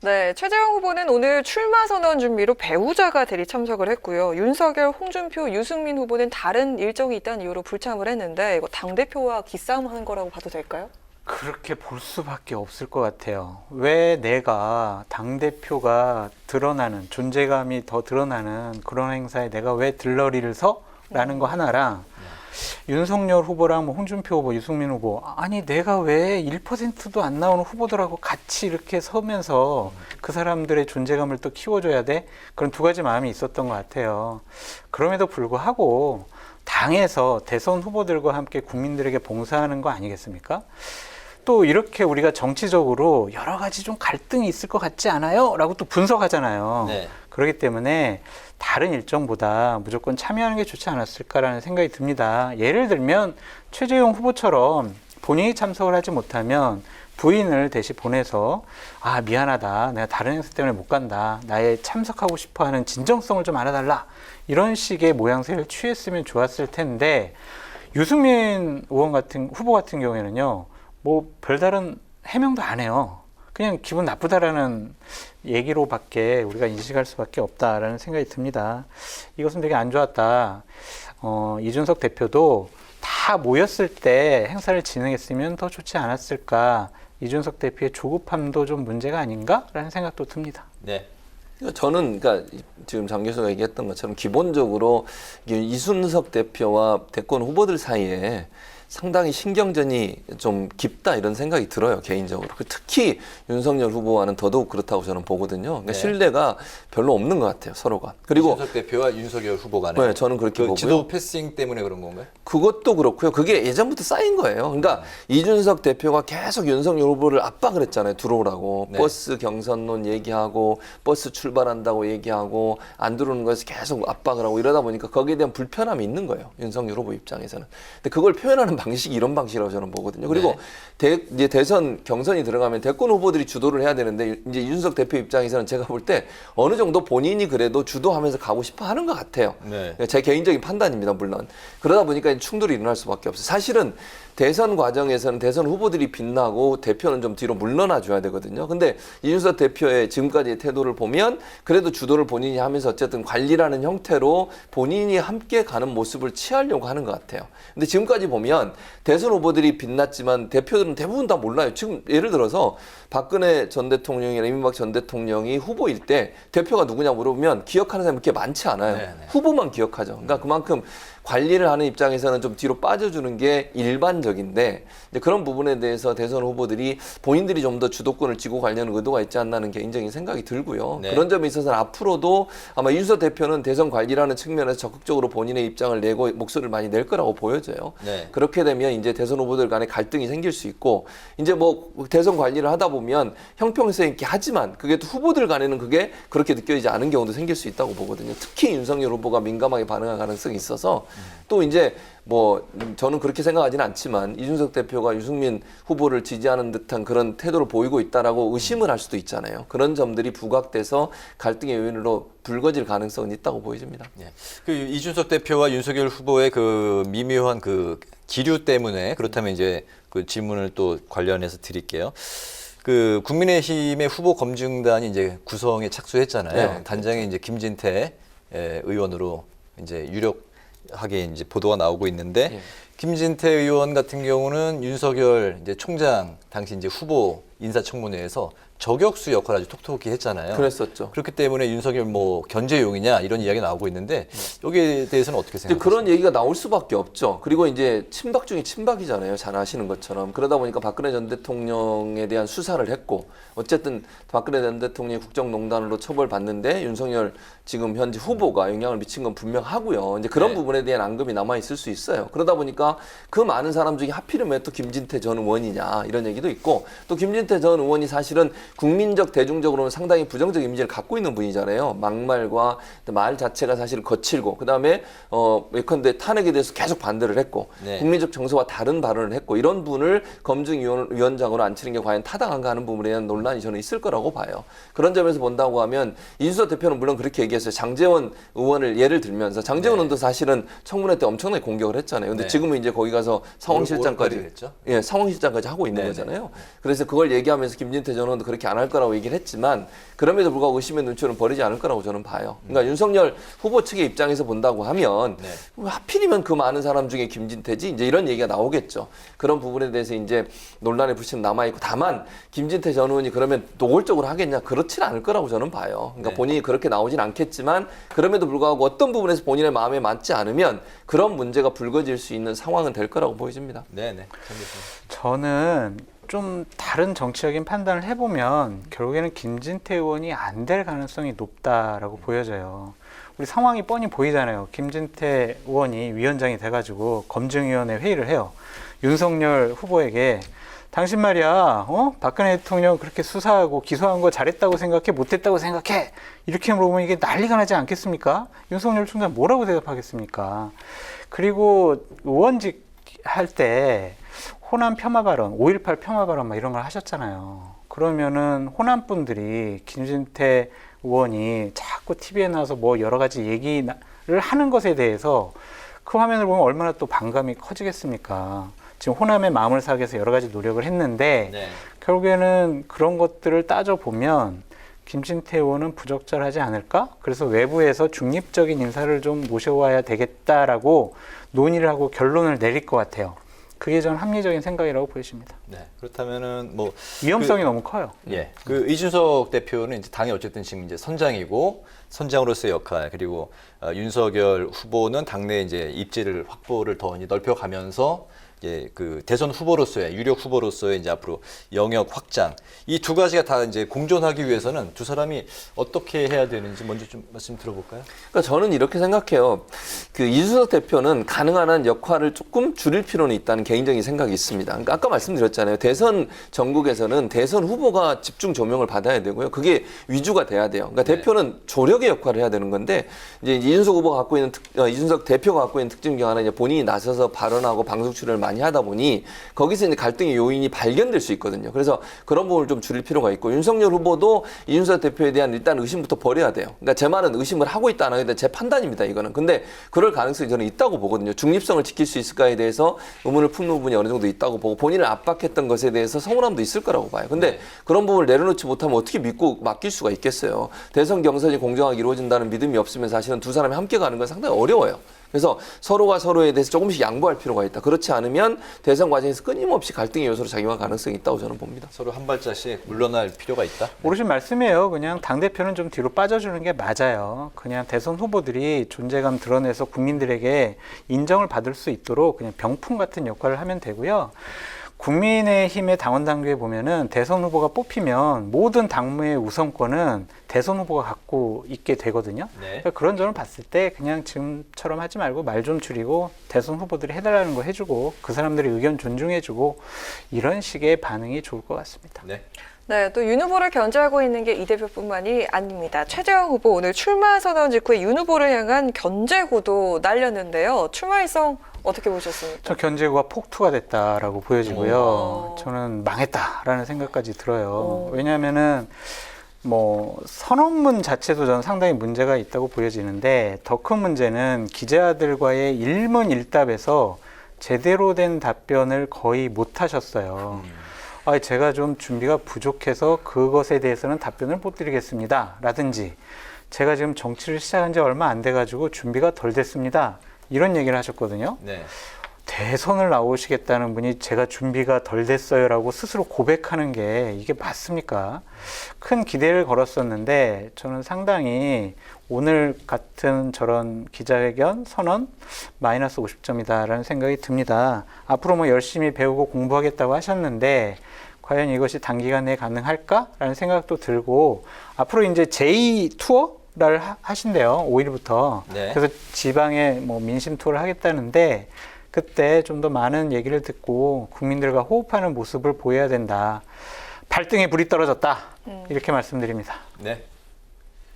네, 최재형 후보는 오늘 출마 선언 준비로 배우자가 대리 참석을 했고요. 윤석열, 홍준표, 유승민 후보는 다른 일정이 있다는 이유로 불참을 했는데 이거 당대표와 기싸움하는 거라고 봐도 될까요? 그렇게 볼 수밖에 없을 것 같아요. 왜 내가 당대표가 드러나는, 존재감이 더 드러나는 그런 행사에 내가 왜 들러리를 서? 라는 거 하나랑 윤석열 후보랑 뭐 홍준표 후보, 유승민 후보, 아니 내가 왜 1%도 안 나오는 후보들하고 같이 이렇게 서면서 그 사람들의 존재감을 또 키워줘야 돼? 그런 두 가지 마음이 있었던 것 같아요. 그럼에도 불구하고 당에서 대선 후보들과 함께 국민들에게 봉사하는 거 아니겠습니까? 또 이렇게 우리가 정치적으로 여러 가지 좀 갈등이 있을 것 같지 않아요? 라고 또 분석하잖아요. 네. 그렇기 때문에 다른 일정보다 무조건 참여하는 게 좋지 않았을까라는 생각이 듭니다. 예를 들면 최재형 후보처럼 본인이 참석을 하지 못하면 부인을 대신 보내서 아 미안하다, 내가 다른 행사 때문에 못 간다, 나의 참석하고 싶어하는 진정성을 좀 알아달라, 이런 식의 모양새를 취했으면 좋았을 텐데 유승민 후보 같은 경우에는요, 뭐 별다른 해명도 안 해요. 그냥 기분 나쁘다라는 얘기로밖에 우리가 인식할 수밖에 없다라는 생각이 듭니다. 이것은 되게 안 좋았다. 이준석 대표도 다 모였을 때 행사를 진행했으면 더 좋지 않았을까. 이준석 대표의 조급함도 좀 문제가 아닌가라는 생각도 듭니다. 네. 저는 그러니까 지금 장 교수가 얘기했던 것처럼 기본적으로 이준석 대표와 대권 후보들 사이에 상당히 신경전이 좀 깊다 이런 생각이 들어요, 개인적으로. 특히 윤석열 후보와는 더더욱 그렇다고 저는 보거든요. 그러니까 네. 신뢰가 별로 없는 것 같아요, 서로가. 그리고 이준석 대표와 윤석열 후보 간에. 네, 저는 그렇게 보고요. 지도 패싱 때문에 그런 건가요? 그것도 그렇고요. 그게 예전부터 쌓인 거예요. 그러니까 이준석 대표가 계속 윤석열 후보를 압박을 했잖아요. 들어오라고. 네. 버스 경선론 얘기하고 버스 출발한다고 얘기하고 안 들어오는 거에서 계속 압박을 하고 이러다 보니까 거기에 대한 불편함이 있는 거예요. 윤석열 후보 입장에서는. 근데 그걸 표현하는 방식이 이런 방식이라고 저는 보거든요. 그리고 이제 대선 경선이 들어가면 대권 후보들이 주도를 해야 되는데 이제 이준석 대표 입장에서는 제가 볼 때 어느 정도 본인이 그래도 주도하면서 가고 싶어 하는 것 같아요. 네. 제 개인적인 판단입니다, 물론. 그러다 보니까 충돌이 일어날 수밖에 없어요. 사실은 대선 과정에서는 대선 후보들이 빛나고 대표는 좀 뒤로 물러나 줘야 되거든요. 근데 이준석 대표의 지금까지의 태도를 보면 그래도 주도를 본인이 하면서 어쨌든 관리라는 형태로 본인이 함께 가는 모습을 취하려고 하는 것 같아요. 근데 지금까지 보면 대선 후보들이 빛났지만 대표들은 대부분 다 몰라요. 지금 예를 들어서 박근혜 전 대통령이나 이명박 전 대통령이 후보일 때 대표가 누구냐 물어보면 기억하는 사람이 그렇게 많지 않아요. 네네. 후보만 기억하죠. 그러니까 그만큼 관리를 하는 입장에서는 좀 뒤로 빠져주는 게 일반적인데 이제 그런 부분에 대해서 대선 후보들이 본인들이 좀 더 주도권을 쥐고 가려는 의도가 있지 않나는 개인적인 생각이 들고요. 네. 그런 점에 있어서는 앞으로도 아마 이준석 대표는 대선 관리라는 측면에서 적극적으로 본인의 입장을 내고 목소리를 많이 낼 거라고 보여져요. 네. 그렇게 되면 이제 대선 후보들 간에 갈등이 생길 수 있고 이제 뭐 대선 관리를 하다 보면 형평성 있게 하지만 그게 또 후보들 간에는 그게 그렇게 느껴지지 않은 경우도 생길 수 있다고 보거든요. 특히 윤석열 후보가 민감하게 반응할 가능성이 있어서 또 이제 뭐 저는 그렇게 생각하지는 않지만 이준석 대표가 유승민 후보를 지지하는 듯한 그런 태도를 보이고 있다라고 의심을 할 수도 있잖아요. 그런 점들이 부각돼서 갈등의 요인으로 불거질 가능성은 있다고 보여집니다. 예. 그 이준석 대표와 윤석열 후보의 그 미묘한 그 기류 때문에 그렇다면 이제 그 질문을 또 관련해서 드릴게요. 그 국민의힘의 후보 검증단이 이제 구성에 착수했잖아요. 네. 단장에 이제 김진태 의원으로 이제 유력하게 이제 보도가 나오고 있는데 네. 김진태 의원 같은 경우는 윤석열 이제 총장 당시 이제 후보 인사청문회에서 저격수 역할을 아주 톡톡히 했잖아요. 그랬었죠. 그렇기 때문에 윤석열 뭐 견제용이냐 이런 이야기가 나오고 있는데 여기에 대해서는 어떻게 생각하세요? 그런 얘기가 나올 수밖에 없죠. 그리고 이제 친박 중에 친박이잖아요. 잘 아시는 것처럼. 그러다 보니까 박근혜 전 대통령에 대한 수사를 했고 어쨌든 박근혜 전 대통령이 국정농단으로 처벌받는데 윤석열 지금 현재 후보가 영향을 미친 건 분명하고요. 이제 그런 부분에 대한 앙금이 남아 있을 수 있어요. 그러다 보니까 그 많은 사람 중에 하필이면 왜 또 김진태 전 의원이냐 이런 얘기도 있고 또 김진태 전 의원이 사실은 국민적 대중적으로는 상당히 부정적 이미지를 갖고 있는 분이잖아요. 막말과 말 자체가 사실 거칠고 그다음에 예컨대 탄핵에 대해서 계속 반대를 했고 네. 국민적 정서와 다른 발언을 했고 이런 분을 검증위원장으로 앉히는 게 과연 타당한가 하는 부분에 대한 논란이 저는 있을 거라고 봐요. 그런 점에서 본다고 하면 이준석 대표는 물론 그렇게 얘기했어요. 장제원 의원을 예를 들면서 장제원 의원도 사실은 청문회 때 엄청나게 공격을 했잖아요. 근데 네. 지금은 이제 거기 가서 상황실장까지 했죠? 예, 상황실장까지 하고 있는 네네. 거잖아요. 그래서 그걸 얘기하면서 김진태 전 의원도 그렇게 안 할 거라고 얘기를 했지만 그럼에도 불구하고 의심의 눈초리는 버리지 않을 거라고 저는 봐요. 그러니까 윤석열 후보 측의 입장에서 본다고 하면 네. 왜 하필이면 그 많은 사람 중에 김진태지 이제 이런 얘기가 나오겠죠. 그런 부분에 대해서 이제 논란의 불씨는 남아있고 다만 김진태 전 의원이 그러면 노골적으로 하겠냐 그렇지는 않을 거라고 저는 봐요. 그러니까 네. 본인이 그렇게 나오진 않겠지만 그럼에도 불구하고 어떤 부분에서 본인의 마음에 맞지 않으면 그런 문제가 불거질 수 있는 상황은 될 거라고 보여집니다. 네네. 저는 좀 다른 정치적인 판단을 해보면 결국에는 김진태 의원이 안 될 가능성이 높다라고 보여져요. 우리 상황이 뻔히 보이잖아요. 김진태 의원이 위원장이 돼가지고 검증위원회 회의를 해요. 윤석열 후보에게 당신 말이야, 박근혜 대통령 그렇게 수사하고 기소한 거 잘했다고 생각해? 못했다고 생각해? 이렇게 물어보면 이게 난리가 나지 않겠습니까? 윤석열 총장 뭐라고 대답하겠습니까? 그리고 의원직 할 때 호남 폄하 발언, 5.18 폄하 발언 막 이런 걸 하셨잖아요. 그러면은 호남 분들이 김진태 의원이 자꾸 TV에 나와서 뭐 여러 가지 얘기를 하는 것에 대해서 그 화면을 보면 얼마나 또 반감이 커지겠습니까? 지금 호남의 마음을 사기 위해서 여러 가지 노력을 했는데 네. 결국에는 그런 것들을 따져보면 김진태 의원은 부적절하지 않을까? 그래서 외부에서 중립적인 인사를 좀 모셔와야 되겠다라고 논의를 하고 결론을 내릴 것 같아요. 그게 전 합리적인 생각이라고 보여집니다. 네. 그렇다면은 뭐 위험성이 너무 커요. 예. 그 이준석 대표는 이제 당이 어쨌든 지금 이제 선장이고 선장으로서의 역할, 그리고 윤석열 후보는 당내 이제 입지를 확보를 더 이제 넓혀가면서 이제 그 대선 후보로서의 유력 후보로서의 이제 앞으로 영역 확장, 이 두 가지가 다 이제 공존하기 위해서는 두 사람이 어떻게 해야 되는지 먼저 좀 말씀 들어볼까요? 그러니까 저는 이렇게 생각해요. 그 이준석 대표는 가능한 한 역할을 조금 줄일 필요는 있다는 개인적인 생각이 있습니다. 그러니까 아까 말씀드렸잖아요. 대선 전국에서는 대선 후보가 집중 조명을 받아야 되고요. 그게 위주가 돼야 돼요. 그러니까 대표는 조력의 역할을 해야 되는 건데, 이제 이준석 후보가 갖고 있는 이준석 대표가 갖고 있는 특징 중 하나, 이제 본인이 나서서 발언하고 방송 출연을 많이 하다 보니 거기서 이제 갈등의 요인이 발견될 수 있거든요. 그래서 그런 부분을 좀 줄일 필요가 있고, 윤석열 후보도 이준석 대표에 대한 일단 의심부터 버려야 돼요. 그러니까 제 말은 의심을 하고 있다 안 하고 있다 제 판단입니다, 이거는. 근데 그럴 가능성이 저는 있다고 보거든요. 중립성을 지킬 수 있을까에 대해서 의문을 품는 부분이 어느 정도 있다고 보고, 본인을 압박했던 것에 대해서 서운함도 있을 거라고 봐요. 근데 그런 부분을 내려놓지 못하면 어떻게 믿고 맡길 수가 있겠어요. 대선 경선이 공정하게 이루어진다는 믿음이 없으면 사실은 두 사람이 함께 가는 건 상당히 어려워요. 그래서 서로가 서로에 대해서 조금씩 양보할 필요가 있다. 그렇지 않으면 대선 과정에서 끊임없이 갈등의 요소로 작용할 가능성이 있다고 저는 봅니다. 서로 한 발자씩 물러날 필요가 있다. 오르신 말씀이에요. 그냥 당대표는 좀 뒤로 빠져주는 게 맞아요. 그냥 대선 후보들이 존재감 드러내서 국민들에게 인정을 받을 수 있도록 그냥 병풍 같은 역할을 하면 되고요. 국민의힘의 당원 당규에 보면은 대선 후보가 뽑히면 모든 당무의 우선권은 대선 후보가 갖고 있게 되거든요. 네. 그러니까 그런 점을 봤을 때 그냥 지금처럼 하지 말고 말 좀 줄이고 대선 후보들이 해달라는 거 해주고 그 사람들의 의견 존중해주고 이런 식의 반응이 좋을 것 같습니다. 네. 네, 또 윤 후보를 견제하고 있는 게 이 대표뿐만이 아닙니다. 최재형 후보 오늘 출마 선언 직후에 윤 후보를 향한 견제구도 날렸는데요. 출마 일성 어떻게 보셨습니까? 저 견제구가 폭투가 됐다라고 보여지고요. 저는 망했다라는 생각까지 들어요. 왜냐하면은 뭐 선언문 자체도 저는 상당히 문제가 있다고 보여지는데, 더 큰 문제는 기자들과의 일문일답에서 제대로 된 답변을 거의 못 하셨어요. 제가 좀 준비가 부족해서 그것에 대해서는 답변을 못 드리겠습니다. 라든지, 제가 지금 정치를 시작한 지 얼마 안 돼가지고 준비가 덜 됐습니다. 이런 얘기를 하셨거든요. 네. 대선을 나오시겠다는 분이 제가 준비가 덜 됐어요라고 스스로 고백하는 게 이게 맞습니까? 큰 기대를 걸었었는데 저는 상당히 오늘 같은 저런 기자회견 선언 마이너스 50점이다라는 생각이 듭니다. 앞으로 뭐 열심히 배우고 공부하겠다고 하셨는데 과연 이것이 단기간 내에 가능할까라는 생각도 들고, 앞으로 이제 제2 투어를 하신대요. 5일부터. 네. 그래서 지방에 뭐 민심 투어를 하겠다는데, 그때 좀 더 많은 얘기를 듣고 국민들과 호흡하는 모습을 보여야 된다. 발등에 불이 떨어졌다. 이렇게 말씀드립니다. 네.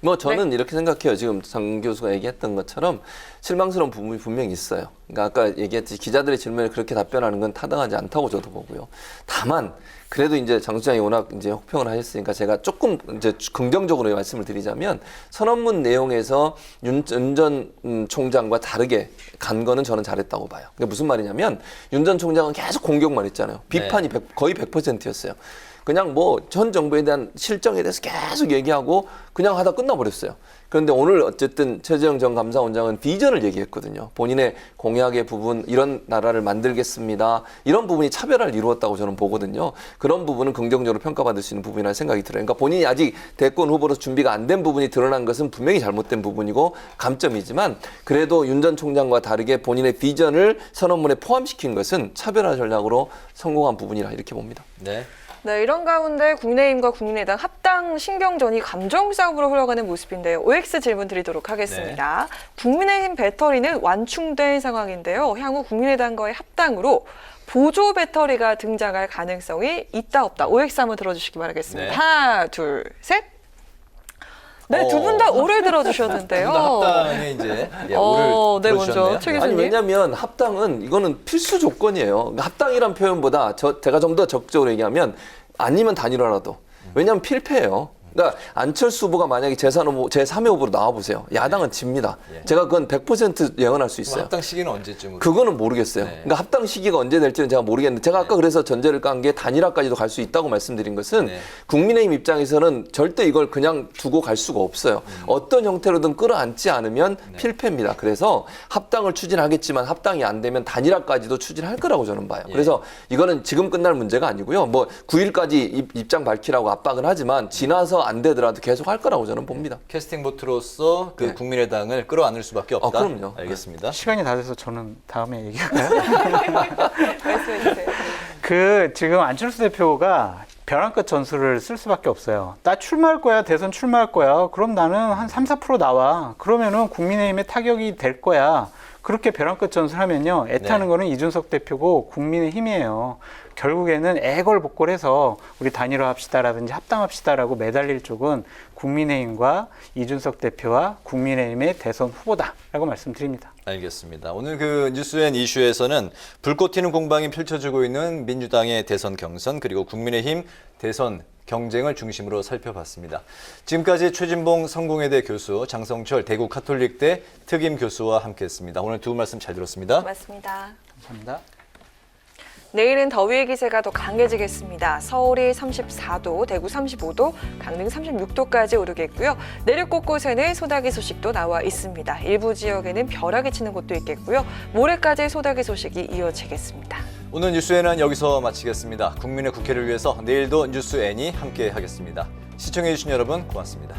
뭐 저는 이렇게 생각해요. 지금 장 교수가 얘기했던 것처럼 실망스러운 부분이 분명히 있어요. 그러니까 아까 얘기했듯이 기자들의 질문에 그렇게 답변하는 건 타당하지 않다고 저도 보고요. 다만 그래도 이제 장 소장이 워낙 이제 혹평을 하셨으니까 제가 조금 이제 긍정적으로 말씀을 드리자면, 선언문 내용에서 윤 전 총장과 다르게 간 거는 저는 잘했다고 봐요. 그게 무슨 말이냐면, 윤 전 총장은 계속 공격만 했잖아요. 비판이 거의 100%였어요. 그냥 뭐 전 정부에 대한 실정에 대해서 계속 얘기하고 그냥 하다 끝나버렸어요. 그런데 오늘 어쨌든 최재형 전 감사원장은 비전을 얘기했거든요. 본인의 공약의 부분, 이런 나라를 만들겠습니다. 이런 부분이 차별화를 이루었다고 저는 보거든요. 그런 부분은 긍정적으로 평가받을 수 있는 부분이라는 생각이 들어요. 그러니까 본인이 아직 대권 후보로서 준비가 안 된 부분이 드러난 것은 분명히 잘못된 부분이고 감점이지만, 그래도 윤 전 총장과 다르게 본인의 비전을 선언문에 포함시킨 것은 차별화 전략으로 성공한 부분이라 이렇게 봅니다. 네. 네, 이런 가운데 국민의힘과 국민의당 합당 신경전이 감정 싸움으로 흘러가는 모습인데요. OX 질문 드리도록 하겠습니다. 네. 국민의힘 배터리는 완충된 상황인데요. 향후 국민의당과의 합당으로 보조 배터리가 등장할 가능성이 있다 없다. OX 한번 들어주시기 바라겠습니다. 네. 하나, 둘, 셋. 네, 두 분 다 오를 들어주셨는데요. 합당에 이제 오를 네, 먼저 최 교수님. 아니, 왜냐하면 합당은 이거는 필수 조건이에요. 합당이란 표현보다 제가 좀 더 적극적으로 얘기하면 아니면 단일화라도. 왜냐하면 필패예요. 그러니까 안철수 후보가 만약에 제3의 후보로 나와보세요. 야당은 집니다. 제가 그건 100% 예언할 수 있어요. 합당 시기는 언제쯤으로? 그거는 모르겠어요. 그러니까 합당 시기가 언제 될지는 제가 모르겠는데 제가 아까 그래서 전제를 깐 게 단일화까지도 갈 수 있다고 말씀드린 것은 국민의힘 입장에서는 절대 이걸 그냥 두고 갈 수가 없어요. 어떤 형태로든 끌어안지 않으면 필패입니다. 그래서 합당을 추진하겠지만 합당이 안 되면 단일화까지도 추진할 거라고 저는 봐요. 그래서 이거는 지금 끝날 문제가 아니고요. 뭐 9일까지 입장 밝히라고 압박은 하지만 지나서 안 되더라도 계속 할 거라고 저는 봅니다. 캐스팅 보트로서 그 국민의당을 끌어안을 수밖에 없다. 그럼요. 알겠습니다. 시간이 다 돼서 저는 다음에 얘기할까요? 말씀해 주세요. 지금 안철수 대표가 벼랑 끝 전술을 쓸 수밖에 없어요. 나 출마할 거야, 대선 출마할 거야. 그럼 나는 한 3, 4% 나와. 그러면은 국민의힘에 타격이 될 거야. 그렇게 벼랑 끝 전술하면요. 애타는 거는 이준석 대표고 국민의힘이에요. 결국에는 애걸복걸해서 우리 단일화합시다라든지 합당합시다라고 매달릴 쪽은 국민의힘과 이준석 대표와 국민의힘의 대선 후보다라고 말씀드립니다. 알겠습니다. 오늘 그 뉴스앤 이슈에서는 불꽃 튀는 공방이 펼쳐지고 있는 민주당의 대선 경선 그리고 국민의힘 대선 경쟁을 중심으로 살펴봤습니다. 지금까지 최진봉 성공회대 교수, 장성철 대구 카톨릭대 특임 교수와 함께했습니다. 오늘 두 분 말씀 잘 들었습니다. 고맙습니다. 감사합니다. 내일은 더위의 기세가 더 강해지겠습니다. 서울이 34도, 대구 35도, 강릉 36도까지 오르겠고요. 내륙 곳곳에는 소나기 소식도 나와 있습니다. 일부 지역에는 벼락이 치는 곳도 있겠고요. 모레까지 소나기 소식이 이어지겠습니다. 오늘 뉴스에는 여기서 마치겠습니다. 국민의 국회를 위해서 내일도 뉴스N이 함께하겠습니다. 시청해주신 여러분 고맙습니다.